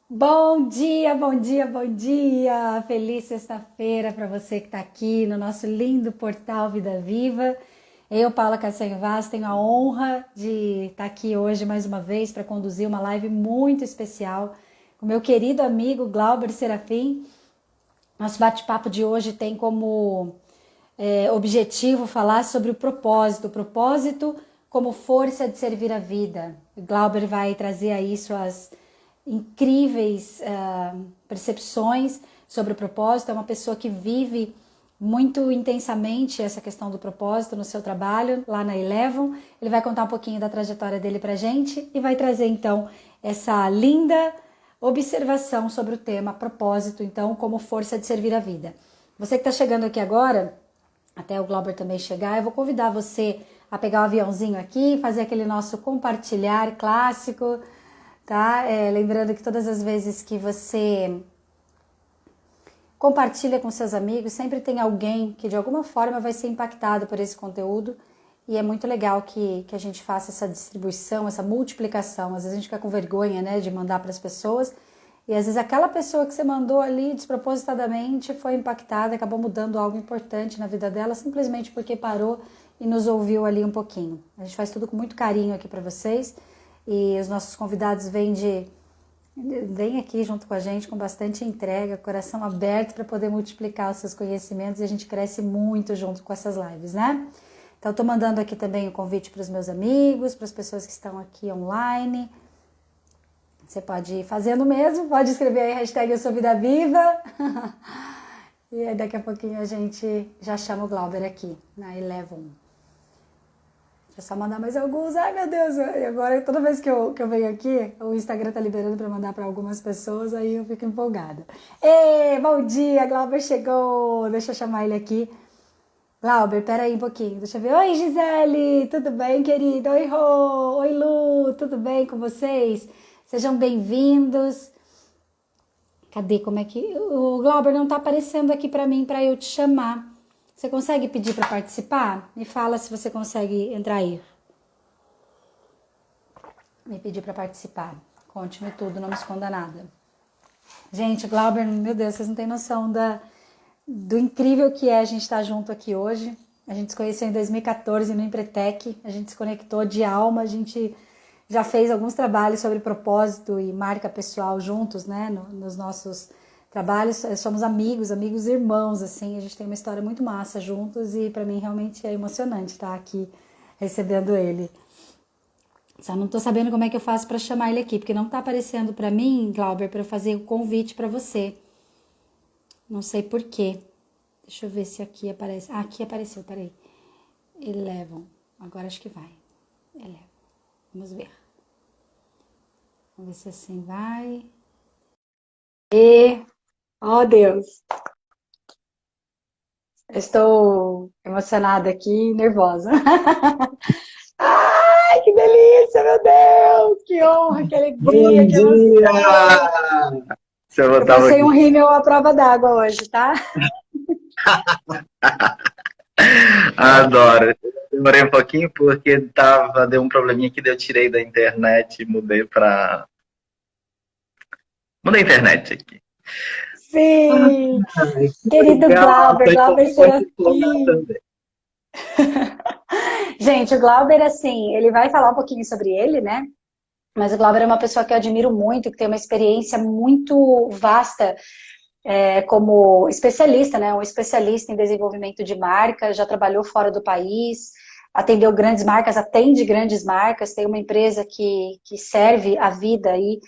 Bom dia, bom dia, bom dia! Feliz sexta-feira para você que está aqui no nosso lindo portal Vida Viva. Eu, Paula Cassanho Vaz, tenho a honra de estar aqui hoje mais uma vez para conduzir uma live muito especial com meu querido amigo Glauber Serafim. Nosso bate-papo de hoje tem como objetivo falar sobre o propósito como força de servir a vida. O Glauber vai trazer aí suas incríveis percepções sobre o propósito. É uma pessoa que vive muito intensamente essa questão do propósito no seu trabalho lá na Eleven. Ele vai contar um pouquinho da trajetória dele pra gente e vai trazer então essa linda observação sobre o tema propósito, então, como força de servir a vida. Você que está chegando aqui agora, até o Glauber também chegar, eu vou convidar você a pegar o aviãozinho aqui, fazer aquele nosso compartilhar clássico, tá? Lembrando que todas as vezes que você compartilha com seus amigos, sempre tem alguém que de alguma forma vai ser impactado por esse conteúdo e é muito legal que a gente faça essa distribuição, essa multiplicação. Às vezes a gente fica com vergonha, né, de mandar para as pessoas e às vezes aquela pessoa que você mandou ali despropositadamente foi impactada, acabou mudando algo importante na vida dela simplesmente porque parou e nos ouviu ali um pouquinho. A gente faz tudo com muito carinho aqui para vocês e os nossos convidados vem aqui junto com a gente com bastante entrega, coração aberto para poder multiplicar os seus conhecimentos e a gente cresce muito junto com essas lives, né? Então, estou mandando aqui também o convite para os meus amigos, para as pessoas que estão aqui online. Você pode ir fazendo mesmo, pode escrever aí hashtag Eu Sou Vida Viva. E aí daqui a pouquinho a gente já chama o Glauber aqui na Eleven. Deixa eu só mandar mais alguns. Ai, meu Deus, agora toda vez que eu venho aqui, o Instagram tá liberando para mandar para algumas pessoas, aí eu fico empolgada. Ei, bom dia, Glauber chegou. Deixa eu chamar ele aqui. Glauber, peraí um pouquinho, deixa eu ver. Oi, Gisele, tudo bem, querida? Oi, Rô, oi, Lu, tudo bem com vocês? Sejam bem-vindos. Cadê? Como é que... O Glauber não tá aparecendo aqui para mim, para eu te chamar. Você consegue pedir para participar? Me fala se você consegue entrar aí. Me pedir para participar. Conte-me tudo, não me esconda nada. Gente, Glauber, meu Deus, vocês não têm noção do incrível que é a gente estar junto aqui hoje. A gente se conheceu em 2014 no Empretec, a gente se conectou de alma, a gente já fez alguns trabalhos sobre propósito e marca pessoal juntos, né, nos nossos trabalhos. Somos amigos, irmãos, assim, a gente tem uma história muito massa juntos e para mim realmente é emocionante estar aqui recebendo ele. Só não tô sabendo como é que eu faço para chamar ele aqui, porque não tá aparecendo para mim, Glauber, para eu fazer o convite para você. Não sei por quê. Deixa eu ver se aqui aparece. Ah, aqui apareceu, peraí. Eleven. Agora acho que vai. Eleven. Vamos ver. Vamos ver se assim vai. E... Oh, Deus. Estou emocionada aqui, nervosa. Ai, que delícia, meu Deus! Que honra, que alegria, Bom que dia! emoção! Se eu Eu botava passei um aqui. rímel à prova d'água hoje, tá? Adoro. Demorei um pouquinho porque deu um probleminha que eu tirei da internet e mudei a internet aqui. Sim! Ai, que Querido legal! Glauber, Tô Glauber empolgado Serafim. também. Gente, o Glauber, assim, ele vai falar um pouquinho sobre ele, né? Mas o Glauber é uma pessoa que eu admiro muito, que tem uma experiência muito vasta como especialista, né? Um especialista em desenvolvimento de marcas, já trabalhou fora do país, atendeu grandes marcas, atende grandes marcas, tem uma empresa que serve a vida aí,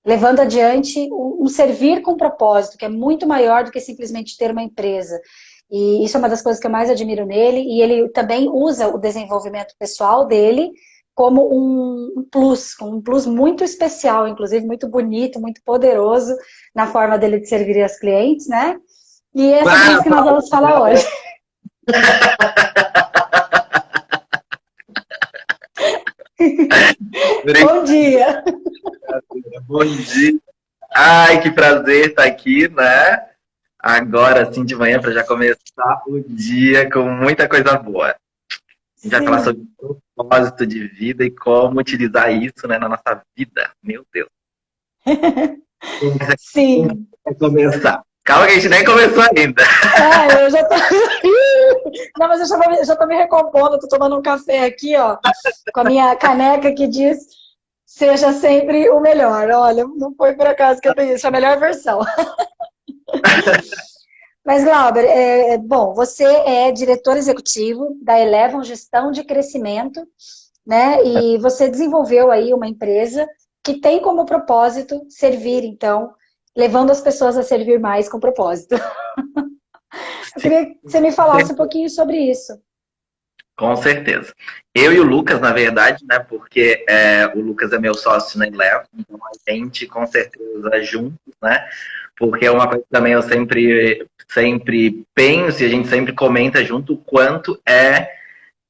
levando adiante um servir com propósito, que é muito maior do que simplesmente ter uma empresa. E isso é uma das coisas que eu mais admiro nele, e ele também usa o desenvolvimento pessoal dele como um plus muito especial, inclusive muito bonito, muito poderoso na forma dele de servir as clientes, né? E é sobre isso Ah, que nós vamos falar hoje. Bom dia! bom dia! Ai, que prazer estar aqui, né? Agora, assim, de manhã, para já começar o dia com muita coisa boa. A gente vai falar sobre Sim, propósito de vida e como utilizar isso, né, na nossa vida. Meu Deus. Sim. Vai começar. Calma que a gente nem começou ainda. Eu já tô. Não, mas eu já tô me recompondo, tô tomando um café aqui, ó, com a minha caneca que diz seja sempre o melhor. Olha, não foi por acaso que eu tenho isso, é a melhor versão. Mas, Glauber, bom, você é diretor executivo da Elevon Gestão de Crescimento, né? E você desenvolveu aí uma empresa que tem como propósito servir, então, levando as pessoas a servir mais com propósito. Eu queria que você me falasse um pouquinho sobre isso. Com certeza. Eu e o Lucas, na verdade, né? Porque o Lucas é meu sócio na Eleven, então a gente com certeza juntos, né? Porque é uma coisa que também eu sempre penso e a gente sempre comenta junto o quanto é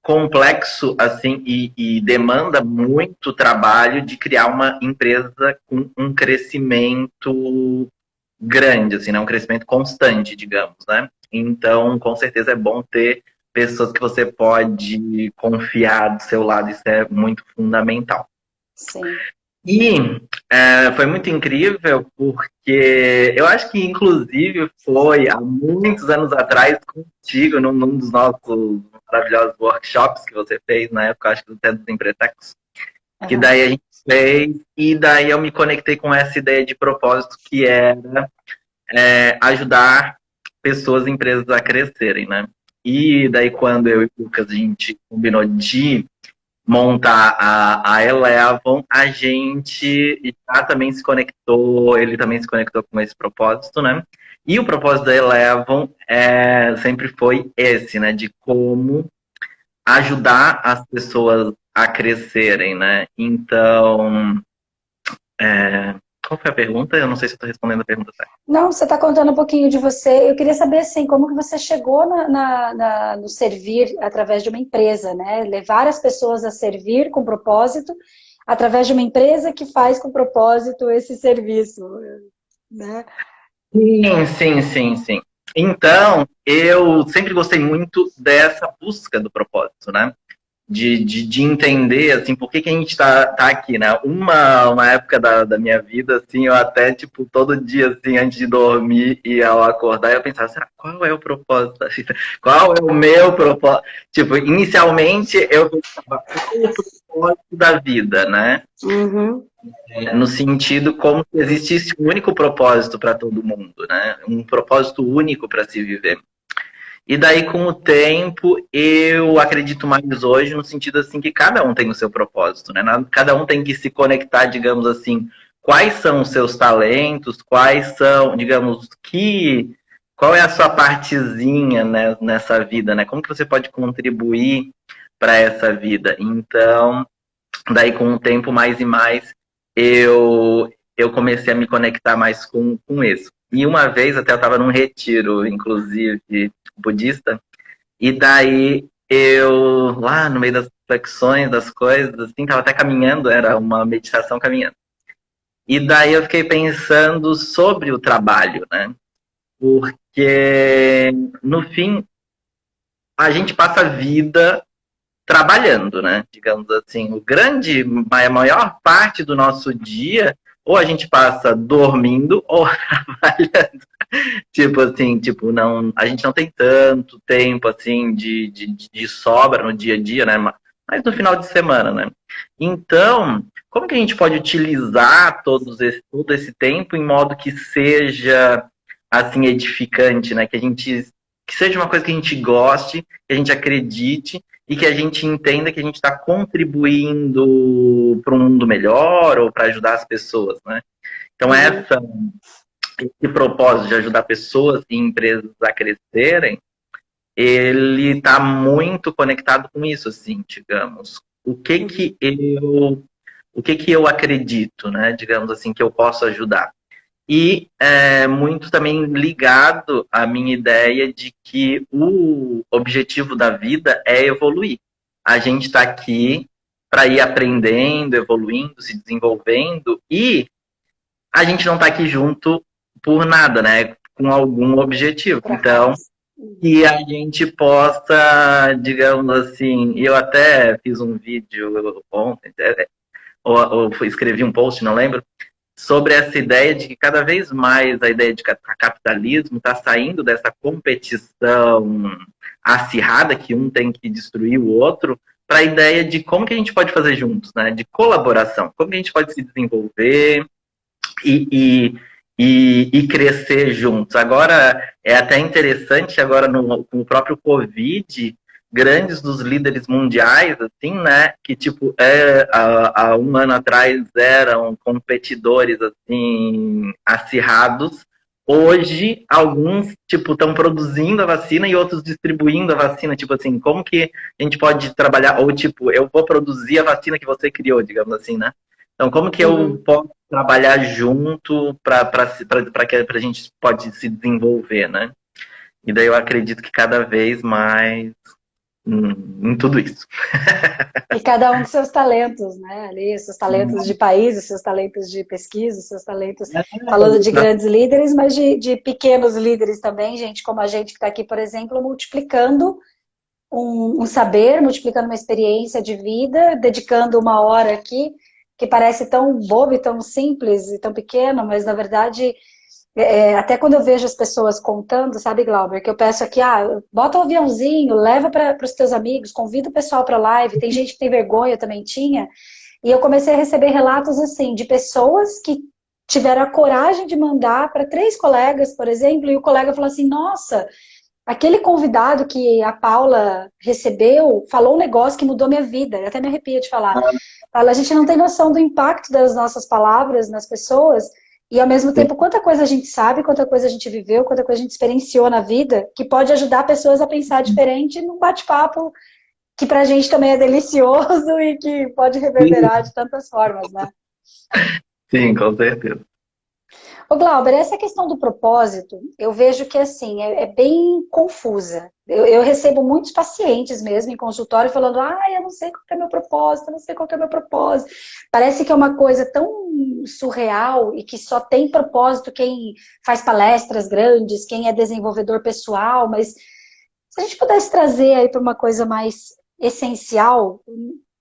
complexo assim e demanda muito trabalho de criar uma empresa com um crescimento grande, assim, né? Um crescimento constante, digamos, né? Então, com certeza é bom ter pessoas que você pode confiar do seu lado, isso é muito fundamental. Sim. E foi muito incrível porque eu acho que inclusive foi há muitos anos atrás contigo, num dos nossos maravilhosos workshops que você fez na época, acho que até dos Empretecos, que daí a gente fez, e daí eu me conectei com essa ideia de propósito que era ajudar pessoas e empresas a crescerem, né? E daí quando eu e o Lucas a gente combinou de montar a Elevon, a gente já também se conectou, ele também se conectou com esse propósito, né? E o propósito da Elevon sempre foi esse, né? De como ajudar as pessoas a crescerem, né? Então, qual foi a pergunta? Eu não sei se estou respondendo a pergunta certa. Não, você está contando um pouquinho de você. Eu queria saber, assim, como que você chegou no servir através de uma empresa, né? Levar as pessoas a servir com propósito através de uma empresa que faz com propósito esse serviço, né? Sim. Então, eu sempre gostei muito dessa busca do propósito, né? De entender, assim, por que a gente tá aqui, né? Uma época da minha vida, assim, eu até, tipo, todo dia, assim, antes de dormir e ao acordar, eu pensava, será, qual é o propósito da vida? Qual é o meu propósito? Tipo, inicialmente, eu pensava, qual é o propósito da vida, né? Uhum. No sentido como se existisse um único propósito para todo mundo, né? Um propósito único para se viver. E daí, com o tempo, eu acredito mais hoje no sentido assim que cada um tem o seu propósito, né? Cada um tem que se conectar, digamos assim, quais são os seus talentos, quais são, digamos, qual é a sua partezinha, né, nessa vida, né? Como que você pode contribuir para essa vida? Então, daí com o tempo, mais e mais, eu comecei a me conectar mais com isso. E uma vez até eu estava num retiro, inclusive, budista, e daí eu, lá no meio das reflexões, das coisas, assim, tava até caminhando, era uma meditação caminhando. E daí eu fiquei pensando sobre o trabalho, né? Porque, no fim, a gente passa a vida trabalhando, né? Digamos assim, a maior parte do nosso dia, ou a gente passa dormindo ou trabalhando. Tipo assim, tipo, não, a gente não tem tanto tempo assim de sobra no dia a dia, né? Mas no final de semana, né? Então, como que a gente pode utilizar todo esse tempo em modo que seja assim edificante, né? Que seja uma coisa que a gente goste, que a gente acredite e que a gente entenda que a gente está contribuindo para um mundo melhor ou para ajudar as pessoas, né? Então, esse propósito de ajudar pessoas e empresas a crescerem, ele está muito conectado com isso, assim, digamos. O que eu acredito, né? Digamos assim, que eu posso ajudar. E muito também ligado à minha ideia de que o objetivo da vida é evoluir. A gente está aqui para ir aprendendo, evoluindo, se desenvolvendo, e a gente não está aqui junto por nada, né? Com algum objetivo. Então, que a gente possa, digamos assim, eu até fiz um vídeo ontem, ou escrevi um post, não lembro, sobre essa ideia de que cada vez mais a ideia de capitalismo está saindo dessa competição acirrada, que um tem que destruir o outro, para a ideia de como que a gente pode fazer juntos, né? De colaboração, como que a gente pode se desenvolver e crescer juntos. Agora, é até interessante, agora com o próprio Covid, grandes dos líderes mundiais, assim, né, que, tipo, há um ano atrás eram competidores, assim, acirrados, hoje, alguns, tipo, estão produzindo a vacina e outros distribuindo a vacina, tipo assim, como que a gente pode trabalhar, ou tipo, eu vou produzir a vacina que você criou, digamos assim, né? Então, como que eu posso trabalhar junto para que a gente pode se desenvolver, né? E daí eu acredito que cada vez mais em tudo isso. E cada um com seus talentos, né? Ali, seus talentos de país, os seus talentos de pesquisa, os seus talentos, falando de grandes líderes, mas de pequenos líderes também, gente como a gente que está aqui, por exemplo, multiplicando um saber, multiplicando uma experiência de vida, dedicando uma hora aqui, que parece tão bobo e tão simples e tão pequeno, mas na verdade, até quando eu vejo as pessoas contando, sabe, Glauber, que eu peço aqui, bota um aviãozinho, leva para os teus amigos, convida o pessoal para a live, tem gente que tem vergonha, eu também tinha, e eu comecei a receber relatos assim, de pessoas que tiveram a coragem de mandar para 3 colegas, por exemplo, e o colega falou assim, nossa, aquele convidado que a Paula recebeu falou um negócio que mudou minha vida, eu até me arrepio de falar. A gente não tem noção do impacto das nossas palavras nas pessoas e, ao mesmo tempo, quanta coisa a gente sabe, quanta coisa a gente viveu, quanta coisa a gente experienciou na vida que pode ajudar pessoas a pensar diferente num bate-papo que pra gente também é delicioso e que pode reverberar de tantas formas, né? Sim, com certeza. Ô Glauber, essa questão do propósito, eu vejo que assim, é bem confusa. Eu recebo muitos pacientes mesmo em consultório falando, eu não sei qual que é meu propósito, eu não sei qual que é meu propósito. Parece que é uma coisa tão surreal e que só tem propósito quem faz palestras grandes, quem é desenvolvedor pessoal, mas se a gente pudesse trazer aí para uma coisa mais essencial,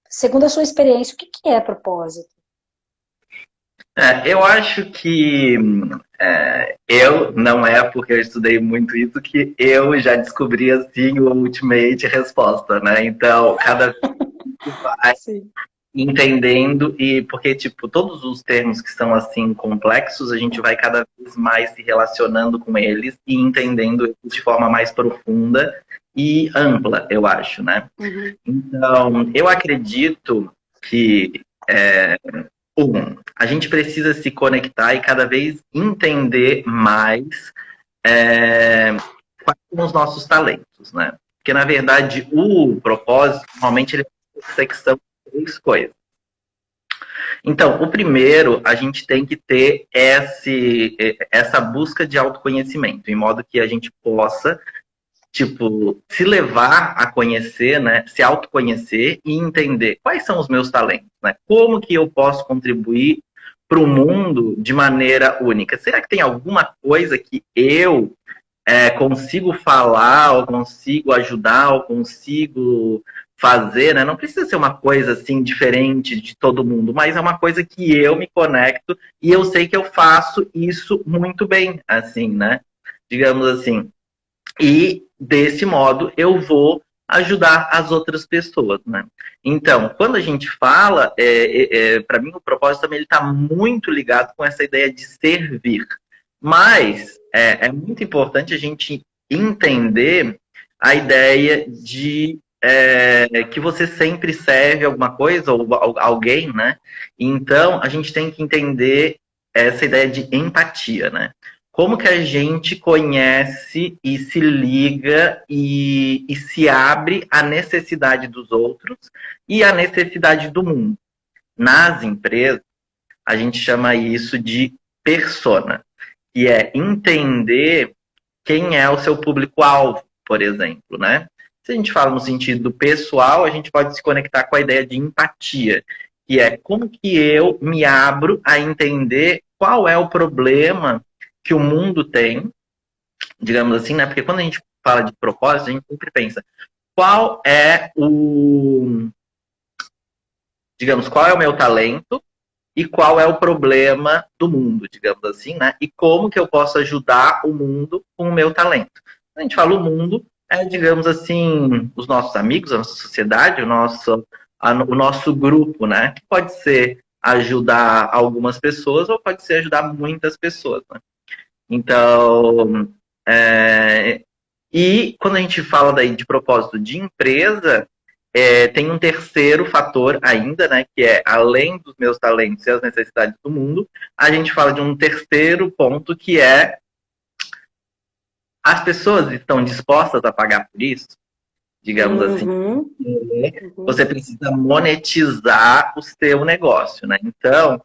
segundo a sua experiência, o que é propósito? Eu acho que eu não é porque eu estudei muito isso que eu já descobri assim o ultimate resposta, né? Então, cada vez que vai Sim. entendendo e porque tipo todos os termos que são assim complexos, a gente vai cada vez mais se relacionando com eles e entendendo eles de forma mais profunda e ampla, eu acho, né? Então, eu acredito que a gente precisa se conectar e cada vez entender mais quais são os nossos talentos, né? Porque, na verdade, o propósito, normalmente, ele é uma intersecção de 3 coisas. Então, o primeiro, a gente tem que ter essa busca de autoconhecimento, em modo que a gente possa tipo, se levar a conhecer, né, se autoconhecer e entender quais são os meus talentos, né? Como que eu posso contribuir para o mundo de maneira única? Será que tem alguma coisa que eu consigo falar, ou consigo ajudar, ou consigo fazer, né? Não precisa ser uma coisa assim diferente de todo mundo, mas é uma coisa que eu me conecto e eu sei que eu faço isso muito bem, assim, né? Digamos assim. E, desse modo, eu vou ajudar as outras pessoas, né? Então, quando a gente fala, para mim o propósito também está muito ligado com essa ideia de servir. Mas é muito importante a gente entender a ideia de que você sempre serve alguma coisa ou alguém, né? Então, a gente tem que entender essa ideia de empatia, né? Como que a gente conhece e se liga e se abre à necessidade dos outros e à necessidade do mundo. Nas empresas, a gente chama isso de persona, que é entender quem é o seu público-alvo, por exemplo, né? Se a gente fala no sentido pessoal, a gente pode se conectar com a ideia de empatia, que é como que eu me abro a entender qual é o problema que o mundo tem, digamos assim, né? Porque quando a gente fala de propósito, a gente sempre pensa qual é o, digamos, qual é o meu talento e qual é o problema do mundo, digamos assim, né? E como que eu posso ajudar o mundo com o meu talento. Quando a gente fala o mundo, digamos assim, os nossos amigos, a nossa sociedade, o nosso grupo, né? Que pode ser ajudar algumas pessoas ou pode ser ajudar muitas pessoas, né? Então, e quando a gente fala daí de propósito de empresa, tem um terceiro fator ainda, né? Que é, além dos meus talentos e as necessidades do mundo, a gente fala de um terceiro ponto que é as pessoas estão dispostas a pagar por isso? Digamos assim. Uhum. Você precisa monetizar o seu negócio, né? Então,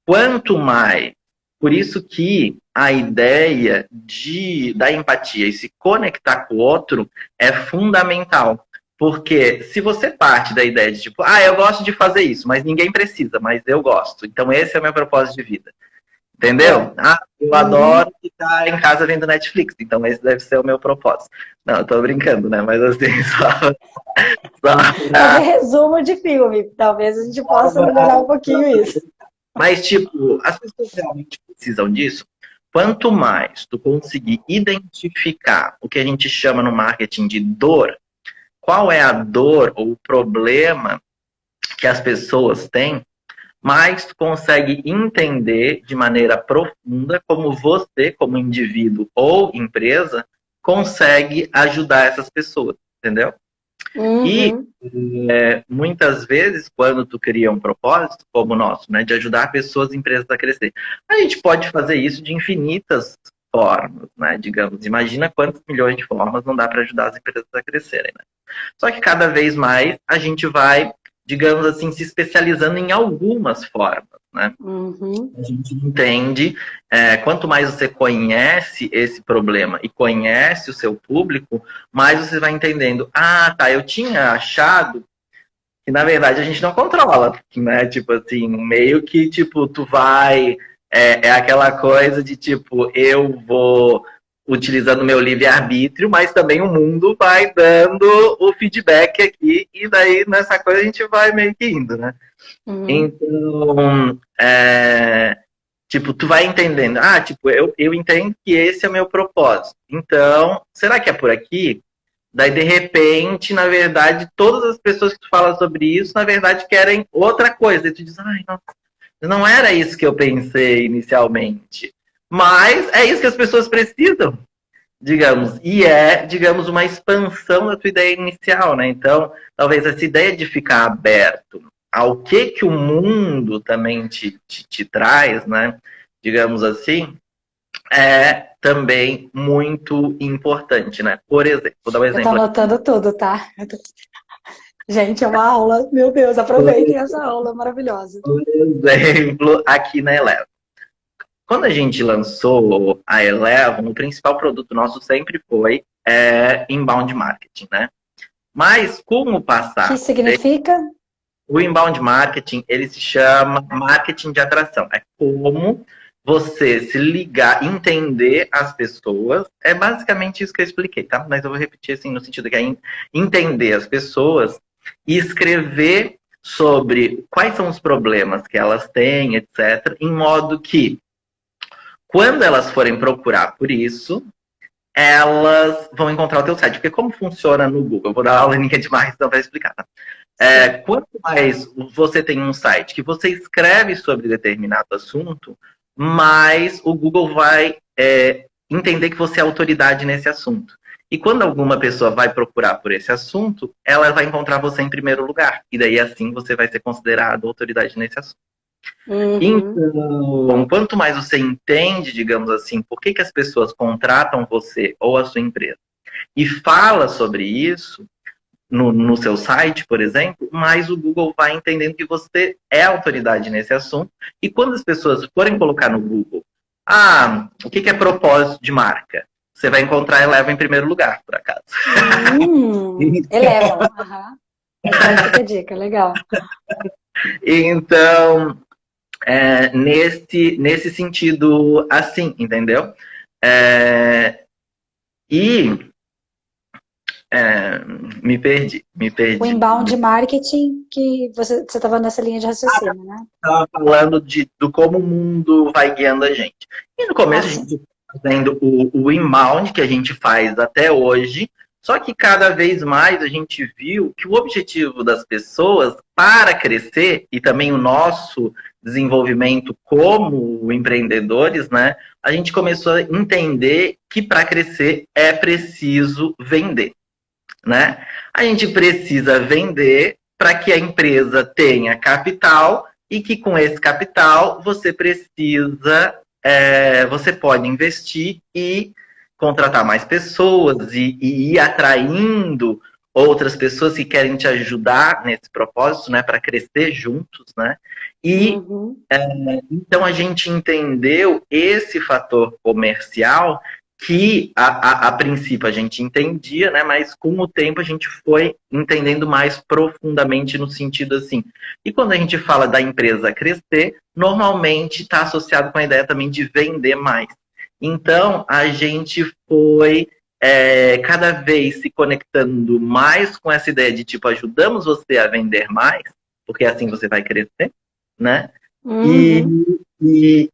quanto mais. Por isso que a ideia da empatia e se conectar com o outro é fundamental. Porque se você parte da ideia de tipo, eu gosto de fazer isso, mas ninguém precisa, mas eu gosto. Então esse é o meu propósito de vida. Entendeu? Eu adoro ficar em casa vendo Netflix, então esse deve ser o meu propósito. Não, eu tô brincando, né? Mas assim, Fazer resumo de filme. Talvez a gente possa melhorar um pouquinho isso. Mas, tipo, as pessoas realmente precisam disso. Quanto mais tu conseguir identificar o que a gente chama no marketing de dor, qual é a dor ou o problema que as pessoas têm, mais tu consegue entender de maneira profunda como você, como indivíduo ou empresa, consegue ajudar essas pessoas, entendeu? E muitas vezes, quando tu cria um propósito como o nosso, né, de ajudar pessoas e empresas a crescer, a gente pode fazer isso de infinitas formas, né? Digamos, imagina quantos milhões de formas não dá para ajudar as empresas a crescerem, né? Só que cada vez mais a gente vai, digamos assim, se especializando em algumas formas, né? A gente entende, quanto mais você conhece esse problema e conhece o seu público, mais você vai entendendo, eu tinha achado que na verdade a gente não controla, né? Tipo assim, meio que tipo, tu vai, é aquela coisa de tipo, eu vou utilizando meu livre-arbítrio, mas também o mundo vai dando o feedback aqui, e daí nessa coisa a gente vai meio que indo, né? Então, tipo, tu vai entendendo, tipo, eu entendo que esse é o meu propósito. Então, será que é por aqui? Daí, de repente, na verdade, todas as pessoas que tu fala sobre isso, na verdade, querem outra coisa. E tu diz, nossa, não era isso que eu pensei inicialmente. Mas é isso que as pessoas precisam, digamos. E digamos, uma expansão da tua ideia inicial, né? Então, talvez essa ideia de ficar aberto ao que o mundo também te traz, né? Digamos assim, é também muito importante, né? Por exemplo, vou dar um exemplo. Eu tô anotando tudo, tá? Gente, é uma aula. Meu Deus, aproveitem essa aula maravilhosa. Por exemplo, aqui na Eleven. Quando a gente lançou a Eleven, o principal produto nosso sempre foi inbound marketing, né? Mas com o passar... O que significa? O inbound marketing, ele se chama marketing de atração. É como você se ligar, entender as pessoas. É basicamente isso que eu expliquei, tá? Mas eu vou repetir assim, no sentido que é entender as pessoas e escrever sobre quais são os problemas que elas têm, etc., em modo que, quando elas forem procurar por isso, elas vão encontrar o teu site. Porque como funciona no Google? Eu vou dar uma aulinha de marketing para explicar, tá? Quanto mais você tem um site que você escreve sobre determinado assunto, mais o Google vai entender que você é autoridade nesse assunto. E quando alguma pessoa vai procurar por esse assunto, ela vai encontrar você em primeiro lugar. E daí assim você vai ser considerado autoridade nesse assunto. Então, quanto mais você entende, digamos assim, por que as pessoas contratam você ou a sua empresa e fala sobre isso, no seu site, por exemplo, mas o Google vai entendendo que você é autoridade nesse assunto. E quando as pessoas forem colocar no Google, o que é propósito de marca? Você vai encontrar Eleva em primeiro lugar, por acaso. Eleva. Essa fica a dica, legal. Então, nesse sentido, assim, entendeu? E É, me O perdi. inbound marketing, que você estava nessa linha de raciocínio, né? Estava falando do como o mundo vai guiando a gente. E no Ah, começo a sim. gente fazendo o inbound que a gente faz até hoje, só que cada vez mais a gente viu que o objetivo das pessoas para crescer e também o nosso desenvolvimento como empreendedores, né? A gente começou a entender que para crescer é preciso vender, né? A gente precisa vender para que a empresa tenha capital e que com esse capital você precisa, você pode investir e contratar mais pessoas e ir atraindo outras pessoas que querem te ajudar nesse propósito, né, para crescer juntos, né? E Uhum. então a gente entendeu esse fator comercial que a princípio a gente entendia, né? Mas com o tempo a gente foi entendendo mais profundamente no sentido assim. E quando a gente fala da empresa crescer, normalmente está associado com a ideia também de vender mais. Então a gente foi cada vez se conectando mais com essa ideia de tipo, ajudamos você a vender mais, porque assim você vai crescer, né? E, Uhum.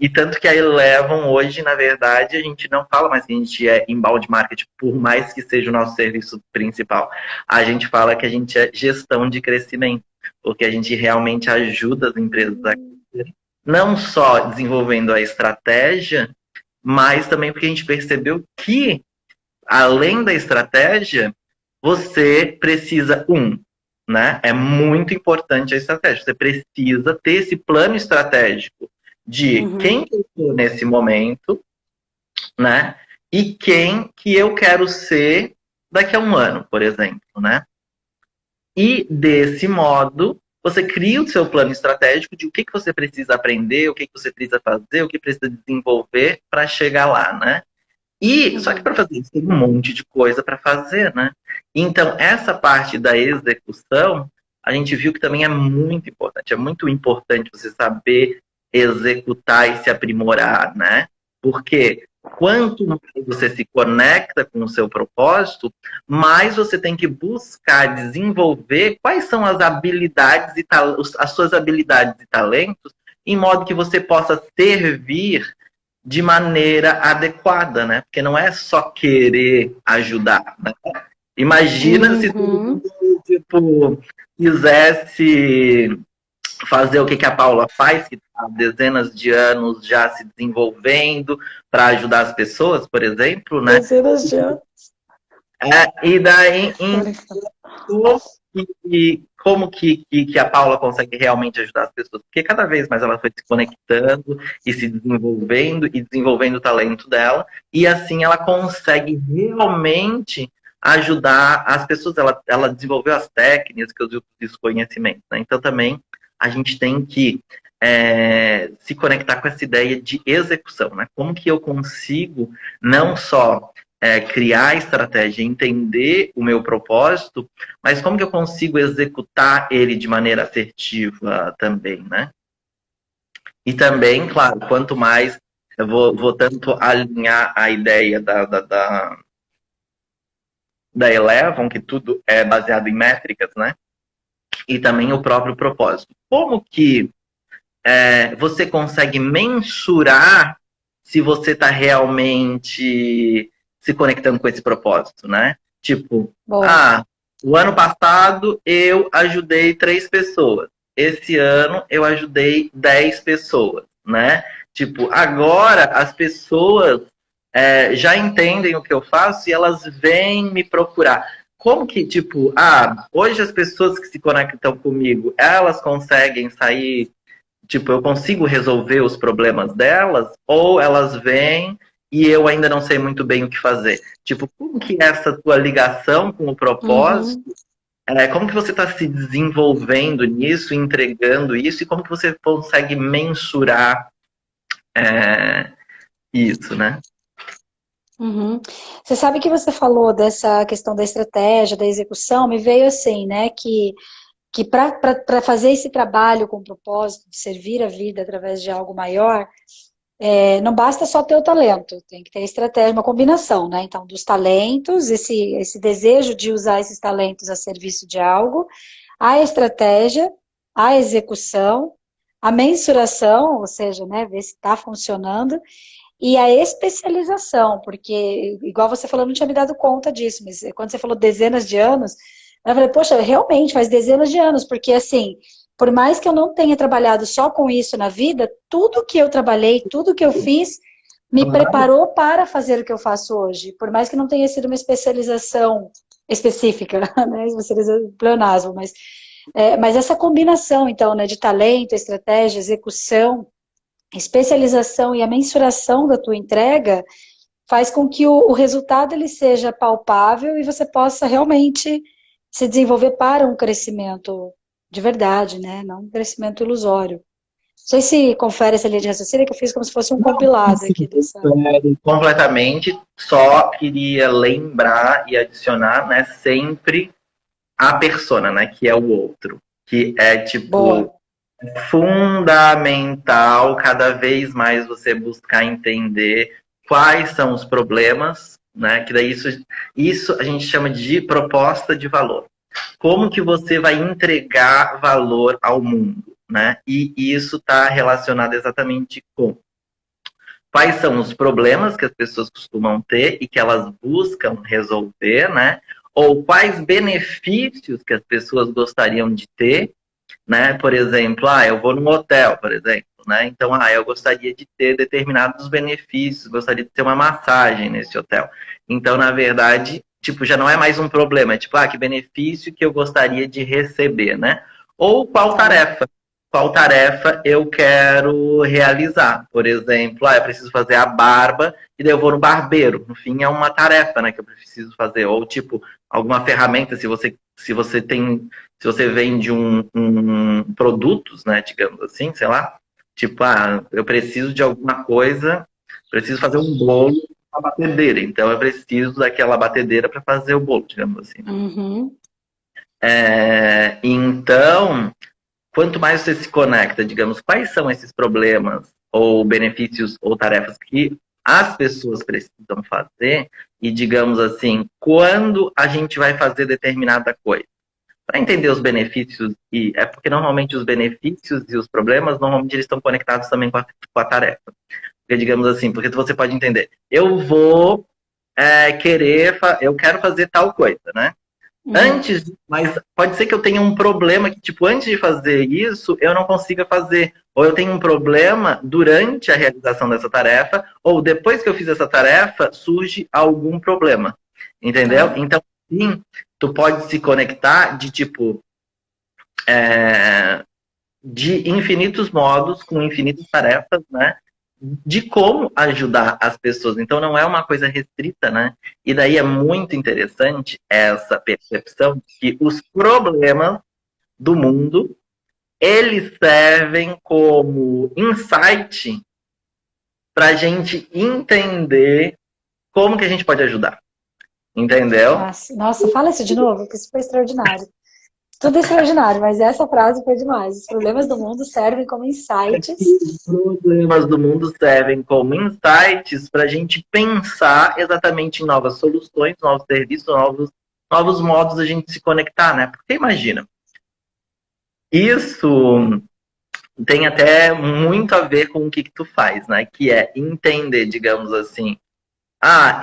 e tanto que a Eleven hoje, na verdade, a gente não fala mais que a gente é inbound marketing, por mais que seja o nosso serviço principal. A gente fala que a gente é gestão de crescimento, porque a gente realmente ajuda as empresas a crescer, não só desenvolvendo a estratégia, mas também porque a gente percebeu que, além da estratégia, você precisa, né? É muito importante a estratégia. Você precisa ter esse plano estratégico de Uhum. quem eu sou nesse momento, né? E quem que eu quero ser daqui a um ano, por exemplo, né? E desse modo, você cria o seu plano estratégico de o que você precisa aprender, o que você precisa fazer, o que precisa desenvolver para chegar lá, né? E só que Uhum. para fazer isso tem um monte de coisa para fazer, né? Então, essa parte da execução, a gente viu que também é muito importante. É muito importante você saber executar e se aprimorar, né? Porque quanto mais você se conecta com o seu propósito, mais você tem que buscar desenvolver quais são as habilidades e as suas habilidades e talentos, em modo que você possa servir de maneira adequada, né? Porque não é só querer ajudar, né? Imagina se todo Uhum. mundo, tipo, quisesse fazer o que a Paula faz, que há dezenas de anos já se desenvolvendo para ajudar as pessoas, por exemplo, né? Dezenas de anos. E daí, Tô brincando. como que a Paula consegue realmente ajudar as pessoas? Porque cada vez mais ela foi se conectando e se desenvolvendo e desenvolvendo o talento dela, e assim ela consegue realmente ajudar as pessoas. Ela desenvolveu as técnicas e os conhecimentos, né? Então também a gente tem que se conectar com essa ideia de execução, né? Como que eu consigo não só criar a estratégia, entender o meu propósito, mas como que eu consigo executar ele de maneira assertiva também, né? E também, claro, quanto mais eu vou tanto alinhar a ideia da Eleven, que tudo é baseado em métricas, né? E também o próprio propósito. Como que você consegue mensurar se você está realmente se conectando com esse propósito, né? Tipo, Boa. o ano passado eu ajudei 3 pessoas. Esse ano eu ajudei 10 pessoas, né? Tipo, agora as pessoas já entendem o que eu faço e elas vêm me procurar. Como que, tipo, hoje as pessoas que se conectam comigo, elas conseguem sair, tipo, eu consigo resolver os problemas delas, ou elas vêm e eu ainda não sei muito bem o que fazer. Tipo, como que é essa tua ligação com o propósito? Uhum. Como que você está se desenvolvendo nisso, entregando isso, e como que você consegue mensurar é, isso, né? Uhum. Você sabe que você falou dessa questão da estratégia, da execução, me veio assim, né, que para fazer esse trabalho com propósito, de servir a vida através de algo maior, não basta só ter o talento, tem que ter estratégia, uma combinação, né? Então, dos talentos, esse desejo de usar esses talentos a serviço de algo, a estratégia, a execução, a mensuração, ou seja, né, ver se está funcionando, e a especialização, porque, igual você falou, eu não tinha me dado conta disso, mas quando você falou dezenas de anos, eu falei, poxa, realmente faz dezenas de anos, porque assim, por mais que eu não tenha trabalhado só com isso na vida, tudo que eu trabalhei, tudo que eu fiz, me preparou para fazer o que eu faço hoje. Por mais que não tenha sido uma especialização específica, né, especialização pleonasmo, mas essa combinação, então, né, de talento, estratégia, execução, especialização e a mensuração da tua entrega faz com que o resultado ele seja palpável e você possa realmente se desenvolver para um crescimento de verdade, né? Não um crescimento ilusório. Não sei se confere essa linha de raciocínio que eu fiz como se fosse um compilado aqui dessa. Completamente, só queria lembrar e adicionar, né, sempre a persona, né, que é o outro, que é tipo Boa. fundamental cada vez mais você buscar entender quais são os problemas, né, que daí isso a gente chama de proposta de valor. Como que você vai entregar valor ao mundo, né? E isso está relacionado exatamente com quais são os problemas que as pessoas costumam ter e que elas buscam resolver, né? Ou quais benefícios que as pessoas gostariam de ter, né? Por exemplo, eu vou num hotel, por exemplo, né? Então, eu gostaria de ter determinados benefícios, gostaria de ter uma massagem nesse hotel. Então, na verdade, tipo, já não é mais um problema, é tipo, que benefício que eu gostaria de receber, né? Ou qual tarefa eu quero realizar. Por exemplo, eu preciso fazer a barba e daí eu vou no barbeiro. No fim, é uma tarefa, né, que eu preciso fazer. Ou, tipo, alguma ferramenta, se você vende produtos, né, digamos assim, sei lá, tipo, eu preciso de alguma coisa, preciso fazer um bolo com a batedeira, então eu preciso daquela batedeira para fazer o bolo, digamos assim. Uhum. Então, quanto mais você se conecta, digamos, quais são esses problemas ou benefícios ou tarefas que as pessoas precisam fazer e, digamos assim, quando a gente vai fazer determinada coisa. Para entender os benefícios, e é porque normalmente os benefícios e os problemas, normalmente eles estão conectados também com a tarefa. Porque, digamos assim, porque você pode entender, eu vou eu quero fazer tal coisa, né? Mas pode ser que eu tenha um problema que, tipo, antes de fazer isso, eu não consiga fazer. Ou eu tenho um problema durante a realização dessa tarefa, ou depois que eu fiz essa tarefa, surge algum problema. Entendeu? Então, sim, tu pode se conectar de, tipo, de infinitos modos, com infinitas tarefas, né? De como ajudar as pessoas. Então não é uma coisa restrita, né? E daí é muito interessante essa percepção que os problemas do mundo, eles servem como insight para a gente entender como que a gente pode ajudar. Entendeu? Nossa, fala isso de novo, que isso foi extraordinário. Tudo é extraordinário, mas essa frase foi demais. Os problemas do mundo servem como insights. Os problemas do mundo servem como insights para a gente pensar exatamente em novas soluções, novos serviços, novos modos a gente se conectar, né? Porque imagina, isso tem até muito a ver com o que tu faz, né? Que é entender, digamos assim,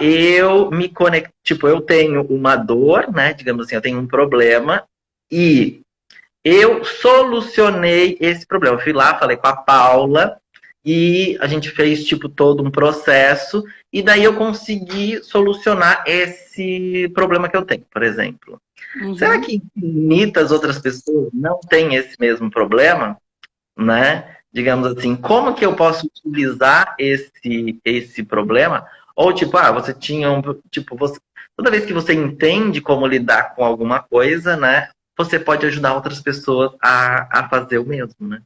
eu me conecto, tipo, eu tenho uma dor, né? Digamos assim, eu tenho um problema e eu solucionei esse problema. Eu fui lá, falei com a Paula e a gente fez, tipo, todo um processo e daí eu consegui solucionar esse problema que eu tenho, por exemplo. Será que infinitas outras pessoas não têm esse mesmo problema, né? Digamos assim, como que eu posso utilizar esse problema? Ou, tipo, você tinha toda vez que você entende como lidar com alguma coisa, né? Você pode ajudar outras pessoas a fazer o mesmo, né?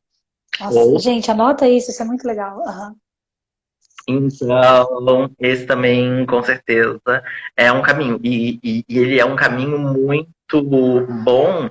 Nossa, gente, anota isso é muito legal. Então, esse também, com certeza, é um caminho. E ele é um caminho muito bom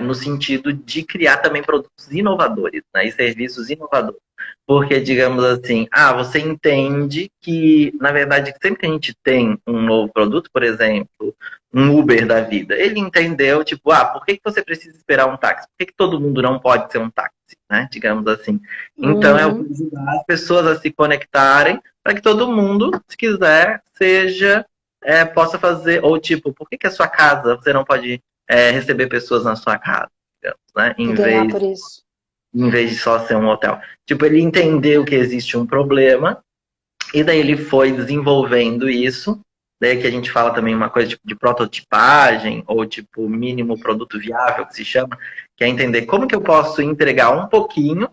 no sentido de criar também produtos inovadores, né? E serviços inovadores. Porque, digamos assim, você entende que, na verdade, sempre que a gente tem um novo produto, por exemplo, um Uber da vida, ele entendeu, tipo, por que que você precisa esperar um táxi? Por que que todo mundo não pode ser um táxi, né? Digamos assim. Então, é o Uhum. ajudar as pessoas a se conectarem para que todo mundo, se quiser, possa fazer, ou tipo, por que que a sua casa, você não pode receber pessoas na sua casa, digamos, né? E ganhar por isso. Em vez de só ser um hotel. Tipo, ele entendeu que existe um problema e daí ele foi desenvolvendo isso. Daí que a gente fala também uma coisa tipo, de prototipagem ou tipo mínimo produto viável que se chama, que é entender como que eu posso entregar um pouquinho,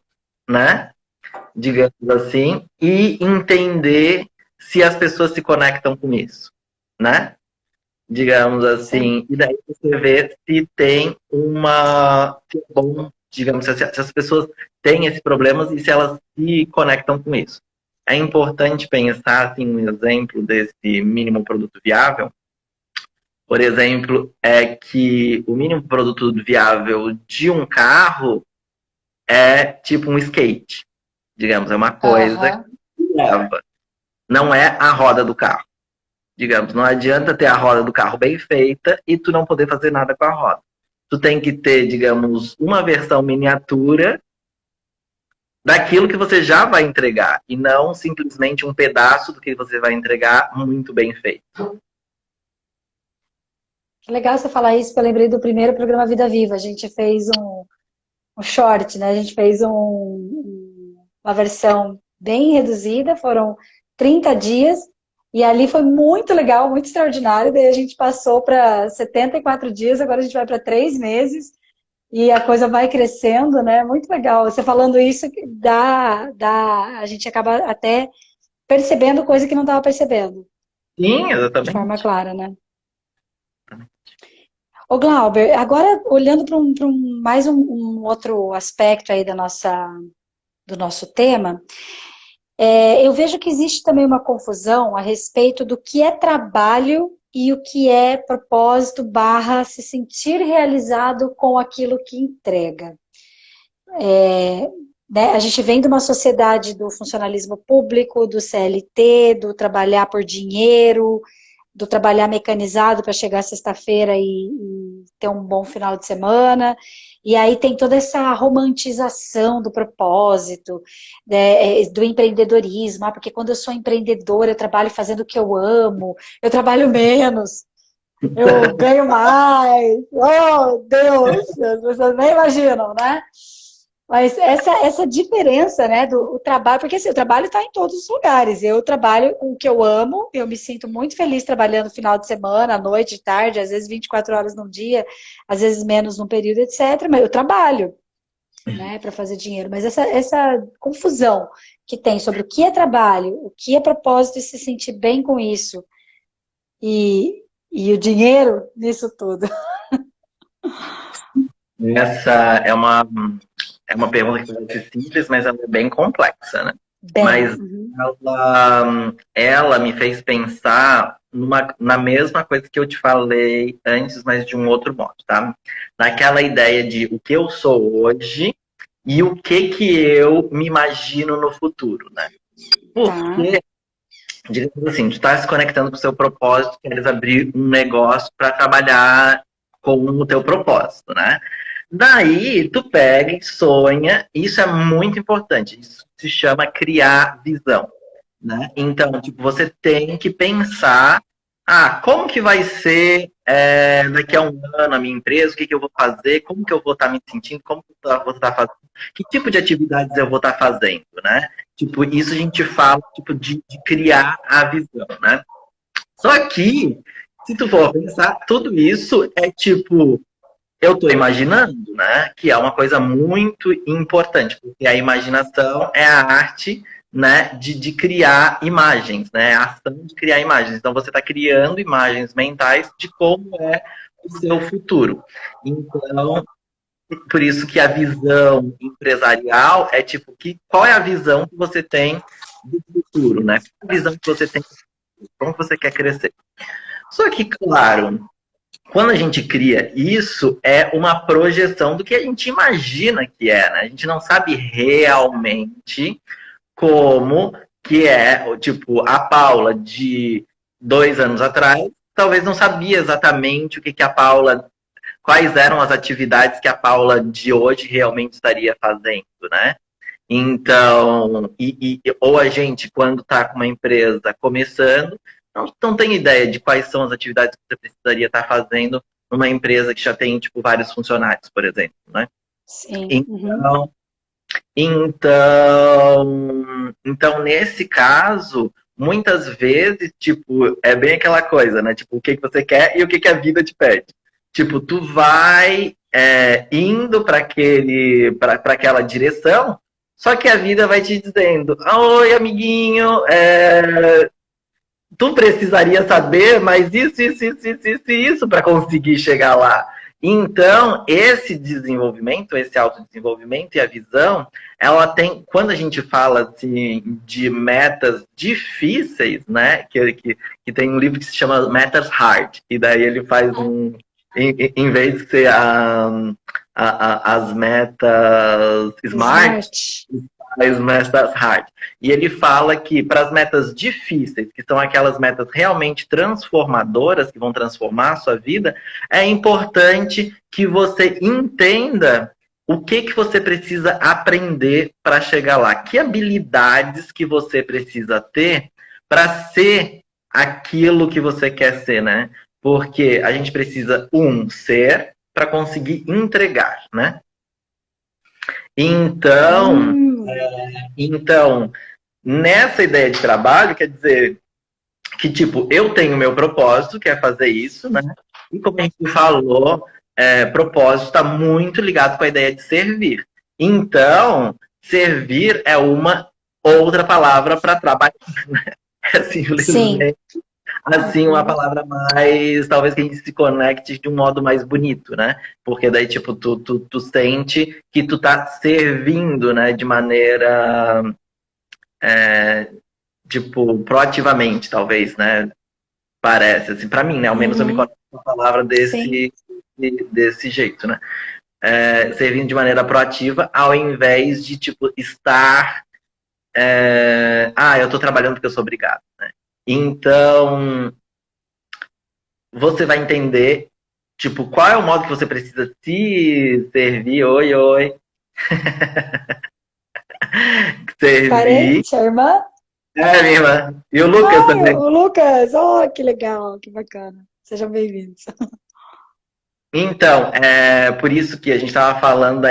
né? Digamos assim, e entender se as pessoas se conectam com isso, né? Digamos Sim. assim, e daí você vê se tem se é bom, digamos, se as pessoas têm esses problemas e se elas se conectam com isso. É importante pensar, assim, um exemplo desse mínimo produto viável, por exemplo, é que o mínimo produto viável de um carro é tipo um skate, digamos, é uma coisa Aham. que leva, não é a roda do carro. Digamos, não adianta ter a roda do carro bem feita e tu não poder fazer nada com a roda. Tu tem que ter, digamos, uma versão miniatura daquilo que você já vai entregar e não simplesmente um pedaço do que você vai entregar muito bem feito. Que legal você falar isso, porque eu lembrei do primeiro programa Vida Viva. A gente fez um short, né? A gente fez uma versão bem reduzida, foram 30 dias, e ali foi muito legal, muito extraordinário. Daí a gente passou para 74 dias, agora a gente vai para 3 meses, e a coisa vai crescendo, né? Muito legal. Você falando isso, a gente acaba até percebendo coisa que não estava percebendo, Sim, de forma exatamente. clara, né? Ô Glauber, agora olhando para mais um outro aspecto aí do nosso tema, eu vejo que existe também uma confusão a respeito do que é trabalho e o que é propósito barra se sentir realizado com aquilo que entrega. Né? A gente vem de uma sociedade do funcionalismo público, do CLT, do trabalhar por dinheiro, do trabalhar mecanizado para chegar sexta-feira e ter um bom final de semana. E aí tem toda essa romantização do propósito, né, do empreendedorismo, porque quando eu sou empreendedora, eu trabalho fazendo o que eu amo, eu trabalho menos, eu ganho mais. Oh, Deus, as pessoas nem imaginam, né? Mas essa diferença, né, do o trabalho, porque assim, o trabalho está em todos os lugares. Eu trabalho com o que eu amo, eu me sinto muito feliz trabalhando final de semana, à noite, tarde, às vezes 24 horas no dia, às vezes menos num período, etc. Mas eu trabalho, né, para fazer dinheiro. Mas essa confusão que tem sobre o que é trabalho, o que é propósito e se sentir bem com isso, e o dinheiro nisso tudo. Essa é uma pergunta que parece simples, mas ela é bem complexa, né? Bem. Mas Uhum. ela me fez pensar na mesma coisa que eu te falei antes, mas de um outro modo, tá? Naquela ideia de o que eu sou hoje e o que eu me imagino no futuro, né? Tá. Porque, digamos assim, tu está se conectando com o seu propósito, queres abrir um negócio para trabalhar com o teu propósito, né? Daí, tu pega e sonha, isso é muito importante, isso se chama criar visão, né? Então, tipo, você tem que pensar, como que vai ser daqui a um ano a minha empresa, o que que eu vou fazer, como que eu vou estar me sentindo, como que eu vou estar fazendo, que tipo de atividades eu vou estar fazendo, né? Tipo, isso a gente fala, tipo, de criar a visão, né? Só que, se tu for pensar, tudo isso é tipo eu estou imaginando, né, que é uma coisa muito importante, porque a imaginação é a arte, né, de criar imagens, né, a ação de criar imagens. Então você está criando imagens mentais de como é o seu futuro. Então, por isso que a visão empresarial é tipo, qual é a visão que você tem do futuro, né? Qual a visão que você tem, como você quer crescer. Só que, claro, quando a gente cria isso, é uma projeção do que a gente imagina que é, né? A gente não sabe realmente como que é, tipo, a Paula de 2 anos atrás, talvez não sabia exatamente o que, que a Paula, quais eram as atividades que a Paula de hoje realmente estaria fazendo, né? Então, ou a gente, quando está com uma empresa começando, não tem ideia de quais são as atividades que você precisaria estar fazendo numa empresa que já tem, tipo, vários funcionários, por exemplo, né? Sim. Uhum. Então, então, nesse caso, muitas vezes, tipo, é bem aquela coisa, né? Tipo, o que que você quer e o que que a vida te pede. Tipo, tu vai indo para aquela direção, só que a vida vai te dizendo: oi, amiguinho, tu precisaria saber, mas isso para conseguir chegar lá. Então, esse desenvolvimento, esse autodesenvolvimento e a visão, ela tem, quando a gente fala assim, de metas difíceis, né? Que tem um livro que se chama Metas Hard, e daí ele faz em vez de ser as metas smart, Smart. as metas hard. E ele fala que para as metas difíceis, que são aquelas metas realmente transformadoras, que vão transformar a sua vida, é importante que você entenda o que, que você precisa aprender para chegar lá. Que habilidades que você precisa ter para ser aquilo que você quer ser, né? Porque a gente precisa, ser para conseguir entregar, né? Então, Hum. então, nessa ideia de trabalho, quer dizer que, tipo, eu tenho meu propósito, que é fazer isso, né? E como a gente falou, propósito está muito ligado com a ideia de servir. Então, servir é uma outra palavra para trabalhar. É Sim. simplesmente assim uma palavra mais, talvez que a gente se conecte de um modo mais bonito, né? Porque daí, tipo, tu sente que tu tá servindo, né? De maneira, tipo, proativamente, talvez, né? Parece, assim, pra mim, né? Ao menos eu me Uhum. conecto com a palavra Sim. desse jeito, né? Servindo de maneira proativa, ao invés de, tipo, estar... eu tô trabalhando porque eu sou obrigado, né? Então, você vai entender, tipo, qual é o modo que você precisa se servir, oi, oi, servir. Parente, a irmã? É, minha irmã. E o Lucas Ai, também. o Lucas, oh, que legal, que bacana. Sejam bem-vindos. Então, por isso que a gente estava falando,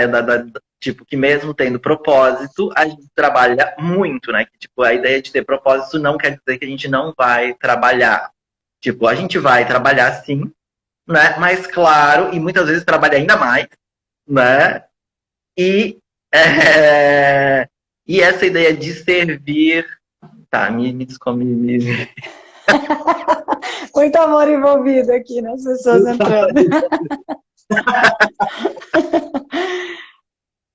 tipo, que mesmo tendo propósito, a gente trabalha muito, né? Que, tipo, a ideia de ter propósito não quer dizer que a gente não vai trabalhar. Tipo, a gente vai trabalhar sim, né? Mas claro, e muitas vezes trabalha ainda mais, né? E, é, e essa ideia de servir. Tá, me desculpe. Muito amor envolvido aqui nas pessoas entrando.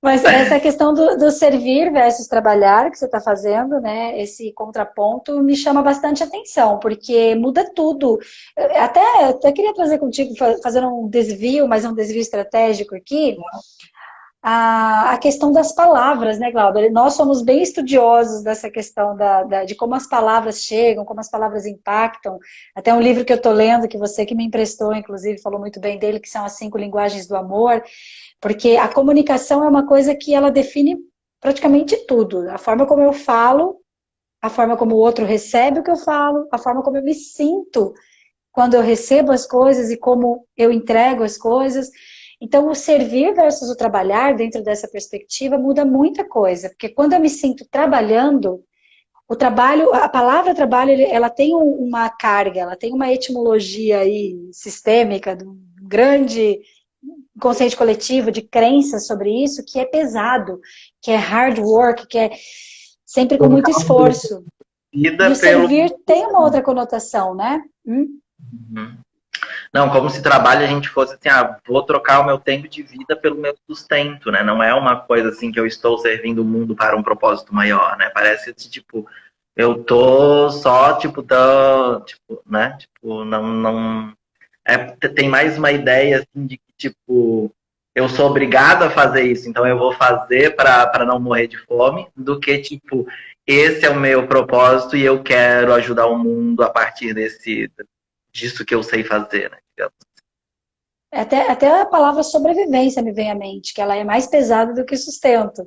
Mas essa questão do servir versus trabalhar que você está fazendo, né? Esse contraponto me chama bastante atenção, porque muda tudo. Eu até queria trazer contigo, fazer um desvio, mas um desvio estratégico aqui, a questão das palavras, né, Glauber? Nós somos bem estudiosos dessa questão de como as palavras chegam, como as palavras impactam. Até um livro que eu estou lendo, que você que me emprestou, inclusive, falou muito bem dele, que são as 5 linguagens do amor. Porque a comunicação é uma coisa que ela define praticamente tudo. A forma como eu falo, a forma como o outro recebe o que eu falo, a forma como eu me sinto quando eu recebo as coisas e como eu entrego as coisas. Então, o servir versus o trabalhar, dentro dessa perspectiva, muda muita coisa. Porque quando eu me sinto trabalhando, o trabalho, a palavra trabalho, ela tem uma carga, ela tem uma etimologia aí sistêmica, de um grande consciente coletivo, de crenças sobre isso, que é pesado, que é hard work, que é sempre com muito esforço. E Vida o pelo. servir tem uma outra conotação, né? Não, como se trabalho a gente fosse assim, vou trocar o meu tempo de vida pelo meu sustento, né? Não é uma coisa assim que eu estou servindo o mundo para um propósito maior, né? Parece que, tipo, eu tô só, tipo, tipo, né? Tipo, não. Tem mais uma ideia assim de que, tipo, eu sou obrigado a fazer isso, então eu vou fazer para não morrer de fome, do que, tipo, esse é o meu propósito e eu quero ajudar o mundo a partir disso que eu sei fazer, né? Digamos. Até a palavra sobrevivência me vem à mente, que ela é mais pesada do que sustento,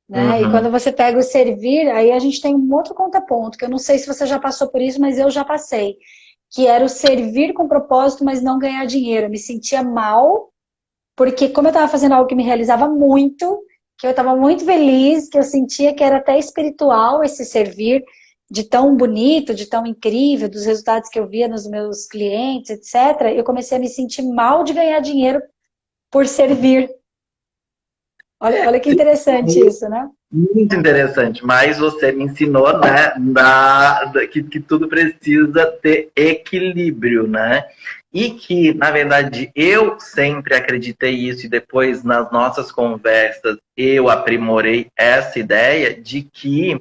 né? E Uhum. quando você pega o servir, aí a gente tem um outro contraponto, que eu não sei se você já passou por isso, mas eu já passei, que era o servir com propósito, mas não ganhar dinheiro. Eu me sentia mal, porque como eu estava fazendo algo que me realizava muito, que eu estava muito feliz, que eu sentia que era até espiritual esse servir, de tão bonito, de tão incrível, dos resultados que eu via nos meus clientes, etc., eu comecei a me sentir mal de ganhar dinheiro por servir. Olha que interessante isso, né? Muito interessante, mas você me ensinou, né, que tudo precisa ter equilíbrio, né? E que, na verdade, eu sempre acreditei isso, e depois nas nossas conversas eu aprimorei essa ideia de que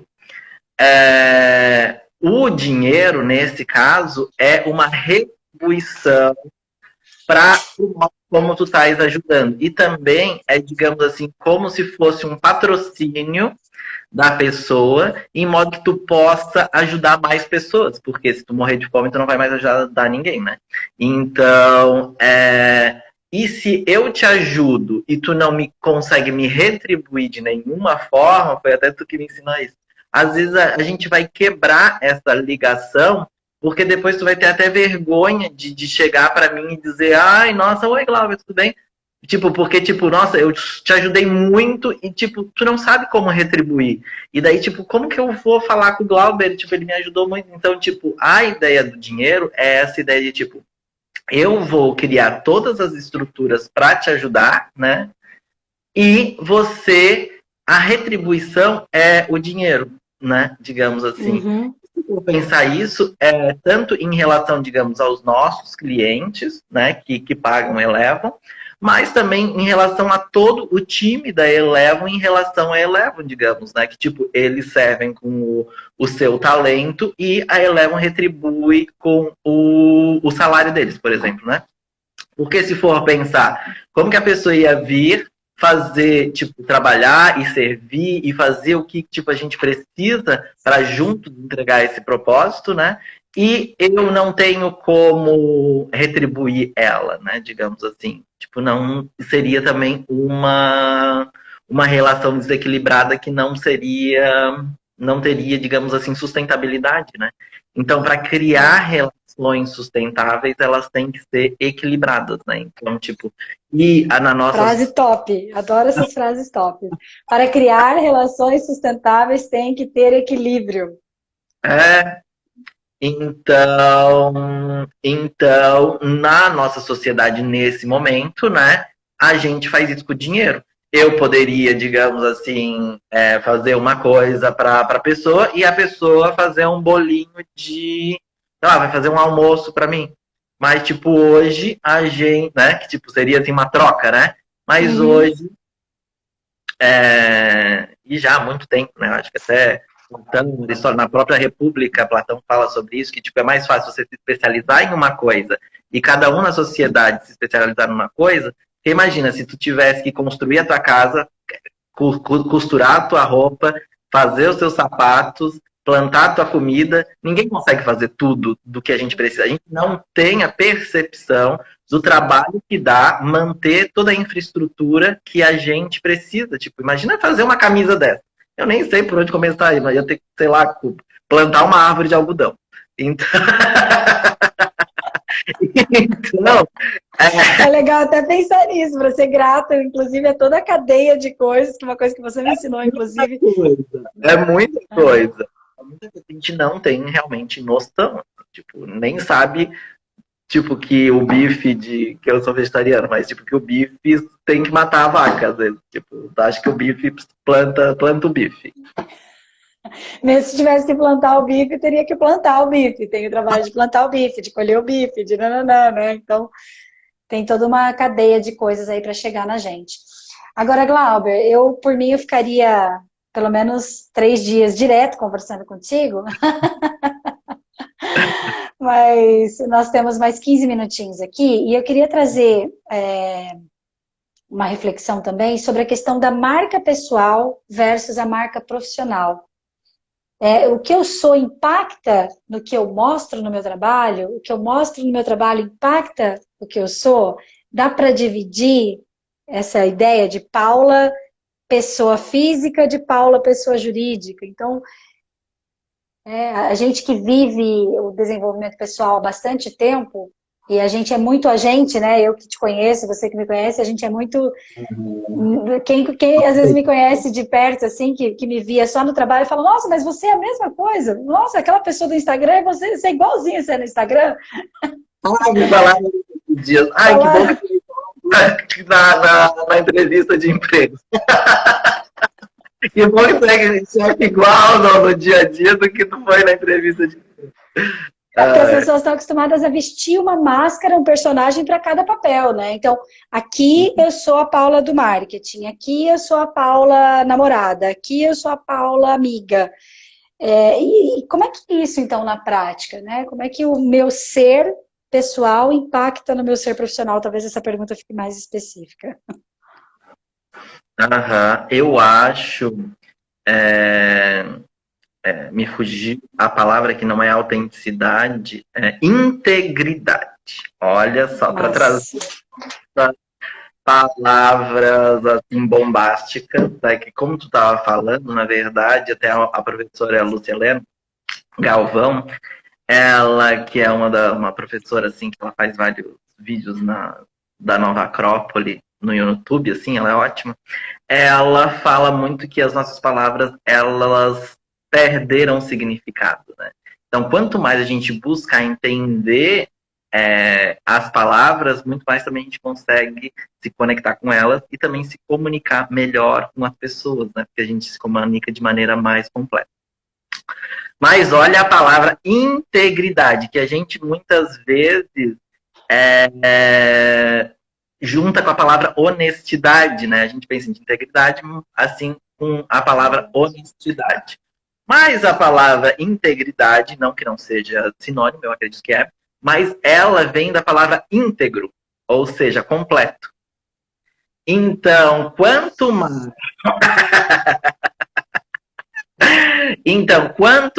o dinheiro, nesse caso, é uma retribuição para como tu estás ajudando. E também é, digamos assim, como se fosse um patrocínio da pessoa, em modo que tu possa ajudar mais pessoas, porque se tu morrer de fome, tu não vai mais ajudar ninguém, né? Então, e se eu te ajudo e tu não me consegue me retribuir de nenhuma forma, foi até tu que me ensinou isso. Às vezes a gente vai quebrar essa ligação, porque depois tu vai ter até vergonha de chegar para mim e dizer, ai, nossa, oi, Glauber, tudo bem? Tipo, porque, tipo, nossa, eu te ajudei muito e, tipo, tu não sabe como retribuir. E daí, tipo, como que eu vou falar com o Glauber? Tipo, ele me ajudou muito. Então, tipo, a ideia do dinheiro é essa ideia de, tipo, eu vou criar todas as estruturas para te ajudar, né? E você, a retribuição é o dinheiro, né? Digamos assim. Uhum. Se eu pensar isso, tanto em relação, digamos, aos nossos clientes, né? Que pagam Elevam, mas também em relação a todo o time da Eleven, em relação a Eleven, digamos, né? Que, tipo, eles servem com o seu talento e a Eleven retribui com o salário deles, por exemplo, né? Porque se for pensar, como que a pessoa ia vir fazer, tipo, trabalhar e servir e fazer o que, tipo, a gente precisa para junto entregar esse propósito, né? E eu não tenho como retribuir ela, né? Digamos assim. Tipo, não seria também uma relação desequilibrada que não teria, digamos assim, sustentabilidade, né? Então, para criar relações sustentáveis, elas têm que ser equilibradas, né? Então, tipo, e na nossa. Frase top, adoro essas frases top. Para criar relações sustentáveis tem que ter equilíbrio. É, então, na nossa sociedade, nesse momento, né, a gente faz isso com o dinheiro. Eu poderia, digamos assim, fazer uma coisa para a pessoa e a pessoa fazer um bolinho sei lá, vai fazer um almoço para mim. Mas, tipo, hoje a gente, né, que tipo, seria assim uma troca, né? Mas Uhum. hoje, e já há muito tempo, né? Acho que até contando história na própria República, Platão fala sobre isso, que tipo, é mais fácil você se especializar em uma coisa e cada um na sociedade se especializar numa coisa. Porque imagina, se tu tivesse que construir a tua casa, costurar a tua roupa, fazer os teus sapatos, plantar a tua comida, ninguém consegue fazer tudo do que a gente precisa. A gente não tem a percepção do trabalho que dá manter toda a infraestrutura que a gente precisa. Tipo, imagina fazer uma camisa dessa. Eu nem sei por onde começar aí, mas ia ter que, sei lá, plantar uma árvore de algodão. Então, então É legal até pensar nisso, para ser grato, inclusive, a toda a cadeia de coisas, que é uma coisa que você me ensinou, inclusive. é muita coisa. É muita coisa que a gente não tem realmente noção. Tipo, nem sabe, tipo, que o bife que eu sou vegetariano, mas tipo, que o bife tem que matar a vaca, às vezes. Tipo, acho que o bife planta o bife. Mesmo se tivesse que plantar o bife, teria que plantar o bife. Tem o trabalho de plantar o bife, de colher o bife, de nananã, né? Então, tem toda uma cadeia de coisas aí para chegar na gente. Agora, Glauber, por mim, eu ficaria pelo menos 3 dias direto conversando contigo, mas nós temos mais 15 minutinhos aqui e eu queria trazer uma reflexão também sobre a questão da marca pessoal versus a marca profissional. O que eu sou impacta no que eu mostro no meu trabalho, o que eu mostro no meu trabalho impacta o que eu sou. Dá para dividir essa ideia de Paula, pessoa física, de Paula, pessoa jurídica. Então, a gente que vive o desenvolvimento pessoal há bastante tempo, e a gente é muito a gente, né? Eu que te conheço, você que me conhece, a gente é muito. Quem às vezes me conhece de perto, assim, que me via só no trabalho, fala: Nossa, mas você é a mesma coisa. Nossa, aquela pessoa do Instagram, você é igualzinha você é no Instagram. Me falaram esses dias. Ai, que bom Fala, que na entrevista de emprego. Que bom que você é igual no dia a dia do que tu foi na entrevista de emprego. É porque as pessoas estão acostumadas a vestir uma máscara, um personagem para cada papel, né? Então, aqui eu sou a Paula do marketing, aqui eu sou a Paula namorada, aqui eu sou a Paula amiga. E como é que isso, então, na prática, né? Como é que o meu ser pessoal impacta no meu ser profissional? Talvez essa pergunta fique mais específica. Eu acho. é, Me fugiu a palavra que não é autenticidade, é integridade. Olha só, para trazer Nossa. palavras assim bombásticas, né, que como tu estava falando, na verdade, até a professora Lúcia Helena Galvão, ela que é uma professora assim que ela faz vários vídeos da Nova Acrópole no YouTube, assim, ela é ótima. Ela fala muito que as nossas palavras elas perderam significado, né? Então, quanto mais a gente busca entender as palavras, muito mais também a gente consegue se conectar com elas e também se comunicar melhor com as pessoas, né? Porque a gente se comunica de maneira mais completa. Mas olha a palavra integridade, que a gente muitas vezes junta com a palavra honestidade, né? A gente pensa em integridade, assim, com a palavra honestidade. Mas a palavra integridade, não que não seja sinônimo, eu acredito que é, mas ela vem da palavra íntegro, ou seja, completo. Então, quanto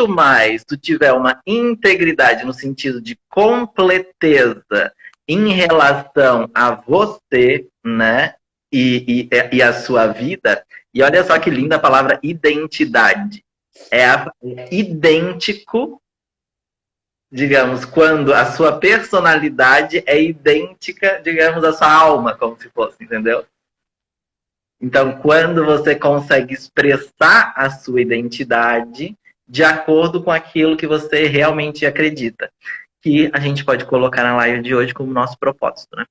mais tu tiver uma integridade no sentido de completeza em relação a você, né, e a sua vida, e olha só que linda a palavra identidade. Idêntico, digamos, quando a sua personalidade é idêntica, digamos, à sua alma, como se fosse, entendeu? Então, quando você consegue expressar a sua identidade de acordo com aquilo que você realmente acredita, que a gente pode colocar na live de hoje como nosso propósito, né?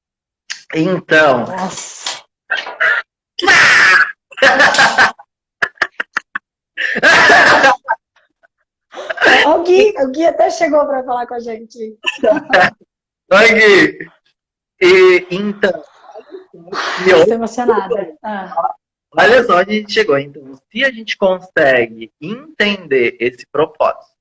Então. Nossa. O Gui até chegou para falar com a gente. Oi, Gui. Então. Estou emocionada. Olha só onde a gente chegou. Então, se a gente consegue entender esse propósito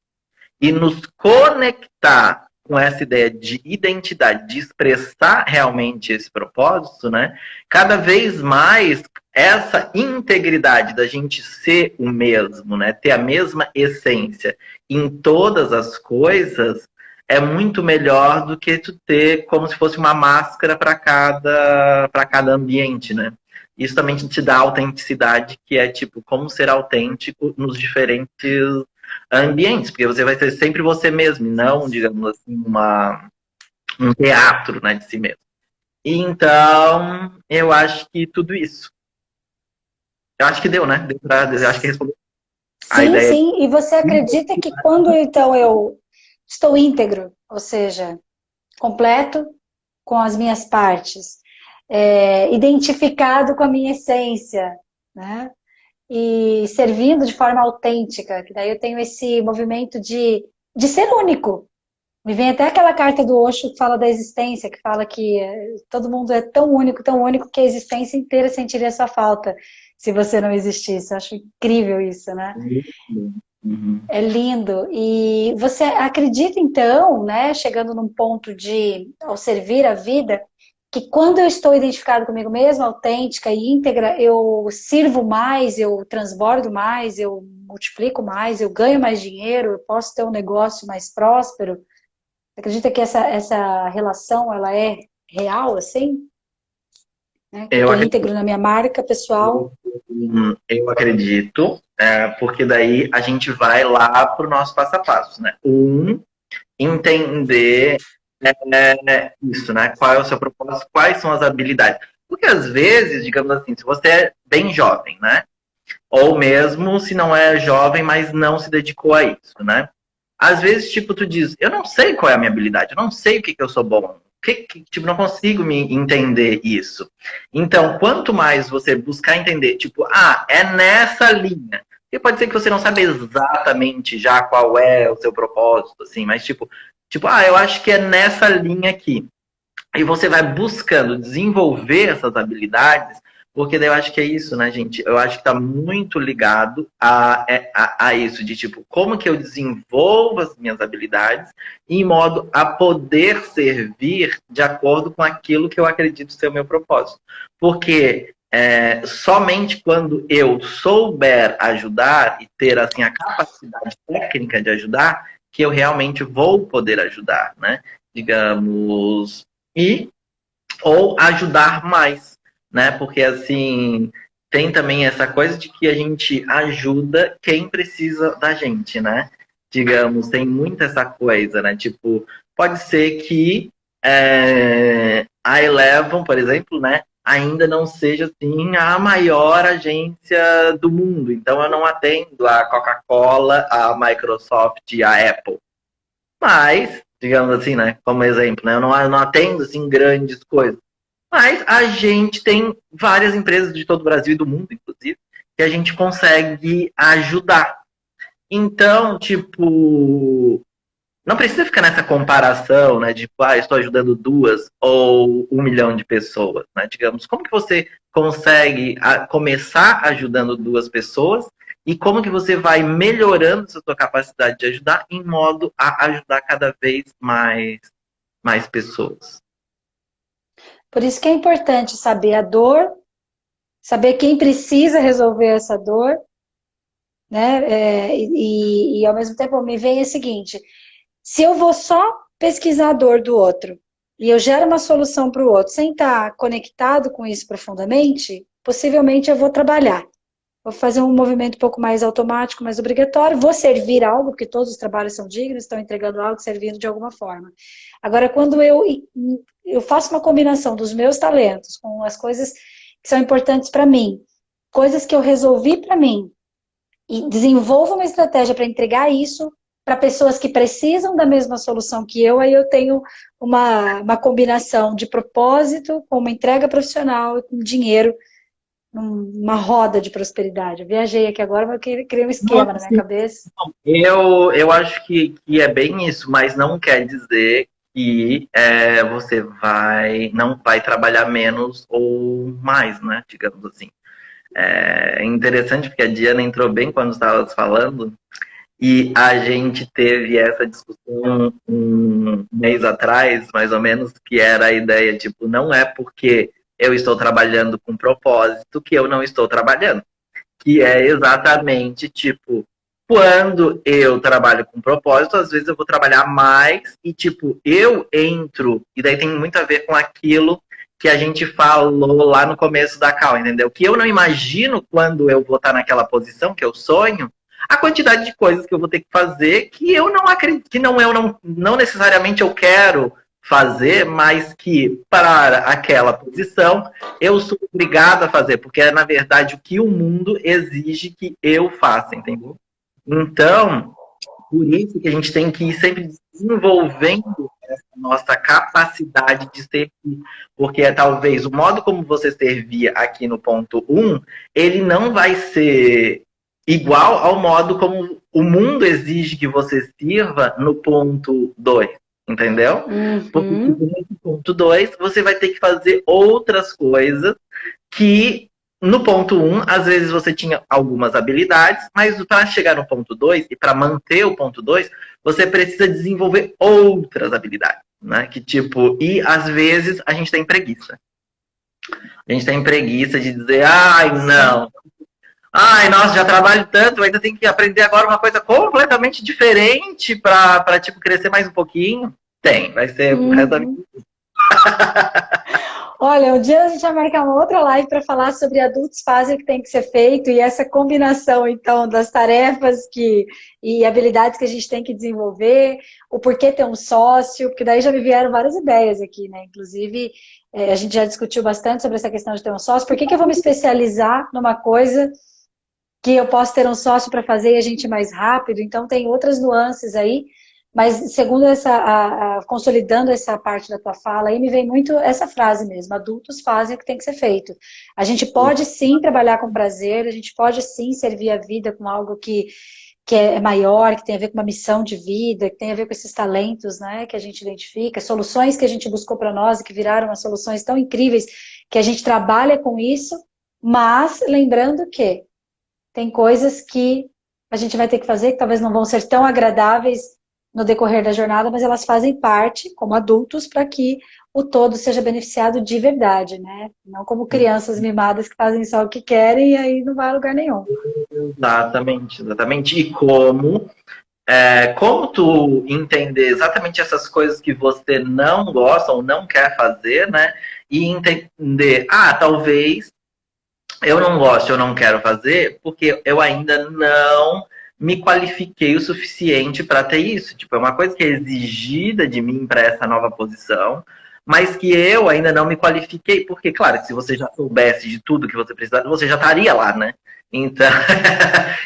e nos conectar com essa ideia de identidade, de expressar realmente esse propósito, né? Cada vez mais essa integridade da gente ser o mesmo, né? Ter a mesma essência em todas as coisas é muito melhor do que tu ter como se fosse uma máscara para cada ambiente, né? Isso também te dá autenticidade, que é tipo como ser autêntico nos diferentes ambientes, porque você vai ser sempre você mesmo, e não, digamos assim, um teatro, né, de si mesmo. Então, eu acho que tudo isso. Eu acho que deu, né? Eu acho que respondeu a Sim, ideia. sim. E você acredita que quando então eu estou íntegro, ou seja, completo com as minhas partes, identificado com a minha essência, né? E servindo de forma autêntica, que daí eu tenho esse movimento de ser único. Me vem até aquela carta do Osho que fala da existência, que fala que todo mundo é tão único que a existência inteira sentiria sua falta se você não existisse. Eu acho incrível isso, né? Uhum. É lindo. E você acredita, então, né, chegando num ponto ao servir a vida, que quando eu estou identificado comigo mesma, autêntica e íntegra, eu sirvo mais, eu transbordo mais, eu multiplico mais, eu ganho mais dinheiro, eu posso ter um negócio mais próspero. Você acredita que essa relação, ela é real, assim? Né? Que eu Eu estou acredito. íntegro na minha marca pessoal. Eu acredito, porque daí a gente vai lá para o nosso passo a passo, né? Entender isso, né? Qual é o seu propósito, quais são as habilidades. Porque às vezes, digamos assim, se você é bem jovem, né? Ou mesmo se não é jovem, mas não se dedicou a isso, né? Às vezes, tipo, tu diz, eu não sei qual é a minha habilidade, eu não sei o que eu sou bom. Tipo, não consigo me entender isso. Então, quanto mais você buscar entender, tipo, é nessa linha. E pode ser que você não saiba exatamente já qual é o seu propósito, assim, mas eu acho que é nessa linha aqui. E você vai buscando desenvolver essas habilidades, porque daí eu acho que é isso, né, gente? Eu acho que está muito ligado a isso, de tipo, como que eu desenvolvo as minhas habilidades em modo a poder servir de acordo com aquilo que eu acredito ser o meu propósito. Porque somente quando eu souber ajudar e ter assim a capacidade técnica de ajudar, que eu realmente vou poder ajudar, né? Digamos, e ou ajudar mais, né? Porque assim, tem também essa coisa de que a gente ajuda quem precisa da gente, né? Digamos, tem muito essa coisa, né? Tipo, pode ser que a Eleven, por exemplo, né? Ainda não seja assim a maior agência do mundo. Então eu não atendo a Coca-Cola, a Microsoft e a Apple. Mas, digamos assim, né? Como exemplo, né? Eu não atendo assim grandes coisas. Mas a gente tem várias empresas de todo o Brasil e do mundo, inclusive, que a gente consegue ajudar. Então, tipo, não precisa ficar nessa comparação, né? De, estou ajudando 2 ou 1 milhão de pessoas, né? Digamos, como que você consegue começar ajudando 2 pessoas e como que você vai melhorando a sua capacidade de ajudar em modo a ajudar cada vez mais pessoas. Por isso que é importante saber a dor, saber quem precisa resolver essa dor, né? E ao mesmo tempo me vem o seguinte: se eu vou só pesquisar a dor do outro e eu gero uma solução para o outro sem estar conectado com isso profundamente, possivelmente eu vou trabalhar. Vou fazer um movimento um pouco mais automático, mais obrigatório, vou servir algo, porque todos os trabalhos são dignos, estão entregando algo, servindo de alguma forma. Agora, quando eu faço uma combinação dos meus talentos com as coisas que são importantes para mim, coisas que eu resolvi para mim, e desenvolvo uma estratégia para entregar isso para pessoas que precisam da mesma solução que eu, aí eu tenho uma combinação de propósito com uma entrega profissional e com dinheiro, uma roda de prosperidade. Eu viajei aqui agora, mas eu criei um esquema na minha cabeça. Eu acho que é bem isso, mas não quer dizer que você não vai trabalhar menos ou mais, né? Digamos assim. É interessante porque a Diana entrou bem quando estava falando e a gente teve essa discussão um mês atrás, mais ou menos, que era a ideia, tipo, não é porque eu estou trabalhando com propósito que eu não estou trabalhando. Que é exatamente, tipo, quando eu trabalho com propósito, às vezes eu vou trabalhar mais e, tipo, eu entro, e daí tem muito a ver com aquilo que a gente falou lá no começo da call, entendeu? Que eu não imagino quando eu vou estar naquela posição que eu sonho, a quantidade de coisas que eu vou ter que fazer que eu não acredito, que não necessariamente eu quero fazer, mas que para aquela posição eu sou obrigado a fazer, porque é na verdade o que o mundo exige que eu faça, entendeu? Então, por isso que a gente tem que ir sempre desenvolvendo essa nossa capacidade de servir. Porque talvez o modo como você servia aqui no ponto 1, ele não vai ser igual ao modo como o mundo exige que você sirva no ponto 2. Entendeu? Porque no ponto 2, você vai ter que fazer outras coisas que no ponto 1, às vezes você tinha algumas habilidades, mas para chegar no ponto 2 e para manter o ponto 2, você precisa desenvolver outras habilidades, né? Que tipo, e às vezes a gente tem preguiça. A gente tem preguiça de dizer, ai, não, Ai, nossa, já trabalho tanto, ainda tenho que aprender agora uma coisa completamente diferente para tipo, crescer mais um pouquinho. Tem, vai ser o resto da vida. Uhum. Olha, um dia a gente vai marcar uma outra live para falar sobre adultos fazem o que tem que ser feito e essa combinação, então, das tarefas e habilidades que a gente tem que desenvolver, o porquê ter um sócio, porque daí já me vieram várias ideias aqui, né? Inclusive, a gente já discutiu bastante sobre essa questão de ter um sócio. Por que que eu vou me especializar numa coisa que eu posso ter um sócio para fazer e a gente ir mais rápido? Então, tem outras nuances aí. Mas segundo consolidando essa parte da tua fala, aí me vem muito essa frase mesmo: adultos fazem o que tem que ser feito. A gente pode sim trabalhar com prazer, a gente pode sim servir a vida com algo que é maior, que tem a ver com uma missão de vida, que tem a ver com esses talentos, né, que a gente identifica, soluções que a gente buscou para nós e que viraram umas soluções tão incríveis que a gente trabalha com isso, mas lembrando que tem coisas que a gente vai ter que fazer que talvez não vão ser tão agradáveis no decorrer da jornada, mas elas fazem parte, como adultos, para que o todo seja beneficiado de verdade, né? Não como crianças mimadas que fazem só o que querem e aí não vai a lugar nenhum. Exatamente, exatamente. E como tu entender exatamente essas coisas que você não gosta ou não quer fazer, né? E entender, talvez eu não gosto, eu não quero fazer, porque eu ainda não me qualifiquei o suficiente para ter isso. Tipo, é uma coisa que é exigida de mim para essa nova posição, mas que eu ainda não me qualifiquei, porque, claro, que se você já soubesse de tudo que você precisava, você já estaria lá, né? Então,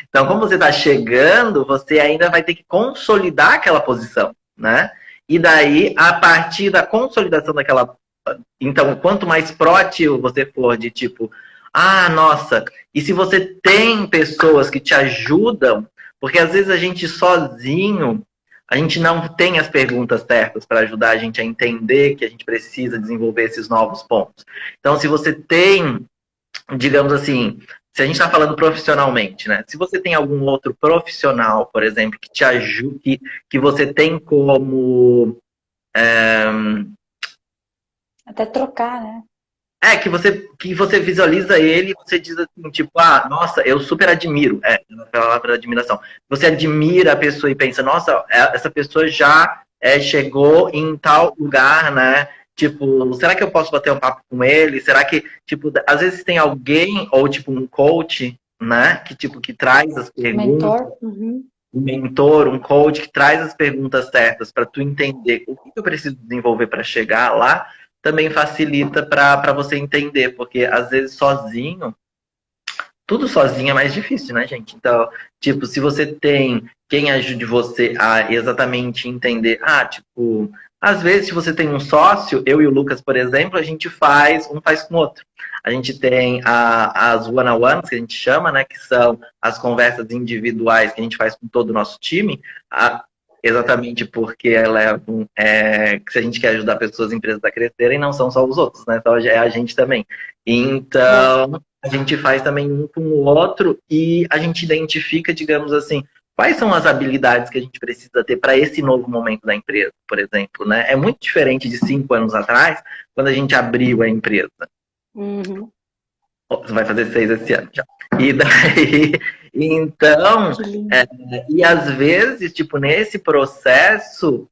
então como você está chegando, você ainda vai ter que consolidar aquela posição, né? E daí, a partir da consolidação daquela. Então, quanto mais proativo você for de tipo, nossa, e se você tem pessoas que te ajudam, porque às vezes a gente sozinho, a gente não tem as perguntas certas para ajudar a gente a entender que a gente precisa desenvolver esses novos pontos. Então, se você tem, digamos assim, se a gente está falando profissionalmente, né? Se você tem algum outro profissional, por exemplo, que te ajude, que você tem como. Até trocar, né? Que você visualiza ele e você diz assim, tipo, nossa, eu super admiro. A palavra admiração. Você admira a pessoa e pensa, nossa, essa pessoa já chegou em tal lugar, né? Tipo, será que eu posso bater um papo com ele? Será que, tipo, às vezes tem alguém, ou tipo um coach, né? Que, tipo, que traz as perguntas, Mentor. Uhum. um mentor, um coach que traz as perguntas certas para tu entender o que eu preciso desenvolver para chegar lá, também facilita para você entender, porque às vezes sozinho, tudo sozinho é mais difícil, né, gente? Então, tipo, se você tem quem ajude você a exatamente entender, tipo, às vezes se você tem um sócio, eu e o Lucas, por exemplo, a gente faz, um faz com o outro. A gente tem as one-on-ones, que a gente chama, né, que são as conversas individuais que a gente faz com todo o nosso time, exatamente porque que se a gente quer ajudar pessoas e empresas a crescerem, não são só os outros, né? Então é a gente também. Boa. Então, a gente faz também um com o outro e a gente identifica, digamos assim, quais são as habilidades que a gente precisa ter para esse novo momento da empresa, por exemplo, né? É muito diferente de 5 anos atrás, quando a gente abriu a empresa. Uhum. Você vai fazer 6 esse ano já. E daí, então, Que lindo. e às vezes, tipo, nesse processo,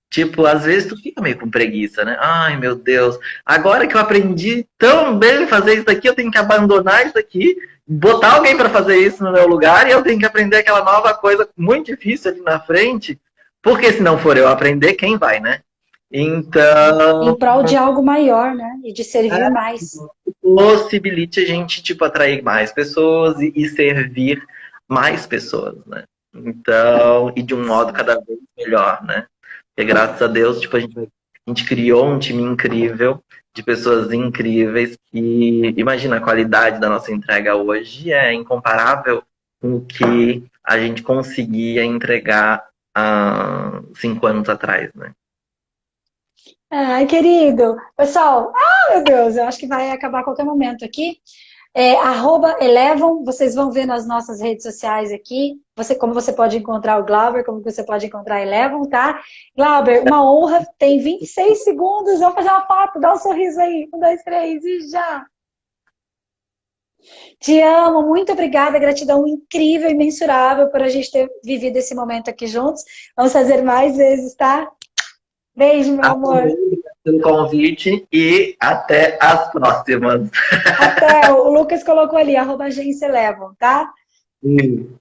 tipo, às vezes tu fica meio com preguiça, né? Ai, meu Deus, agora que eu aprendi tão bem fazer isso aqui, eu tenho que abandonar isso aqui, botar alguém para fazer isso no meu lugar e eu tenho que aprender aquela nova coisa muito difícil ali na frente, porque se não for eu aprender, quem vai, né? Em Então, prol de algo maior, né? E de servir mais. possibilite a gente, tipo, atrair mais pessoas e servir mais pessoas, né? Então, e de um modo Sim. cada vez melhor, né? Porque graças a Deus, tipo, a gente criou um time incrível, de pessoas incríveis, que, imagina, a qualidade da nossa entrega hoje é incomparável com o que a gente conseguia entregar há 5 anos atrás, né? Ai, querido. Pessoal, meu Deus, eu acho que vai acabar a qualquer momento aqui. @Elevam, vocês vão ver nas nossas redes sociais aqui, como você pode encontrar o Glauber, como você pode encontrar a Elevam, tá? Glauber, uma honra, tem 26 segundos, vamos fazer uma foto, dá um sorriso aí, 1, 2, 3 e já! Te amo, muito obrigada, gratidão incrível, imensurável por a gente ter vivido esse momento aqui juntos. Vamos fazer mais vezes, tá? Beijo, meu amor. Pelo convite e até as próximas. Até, o Lucas colocou ali, @agência Elevon, tá? Sim.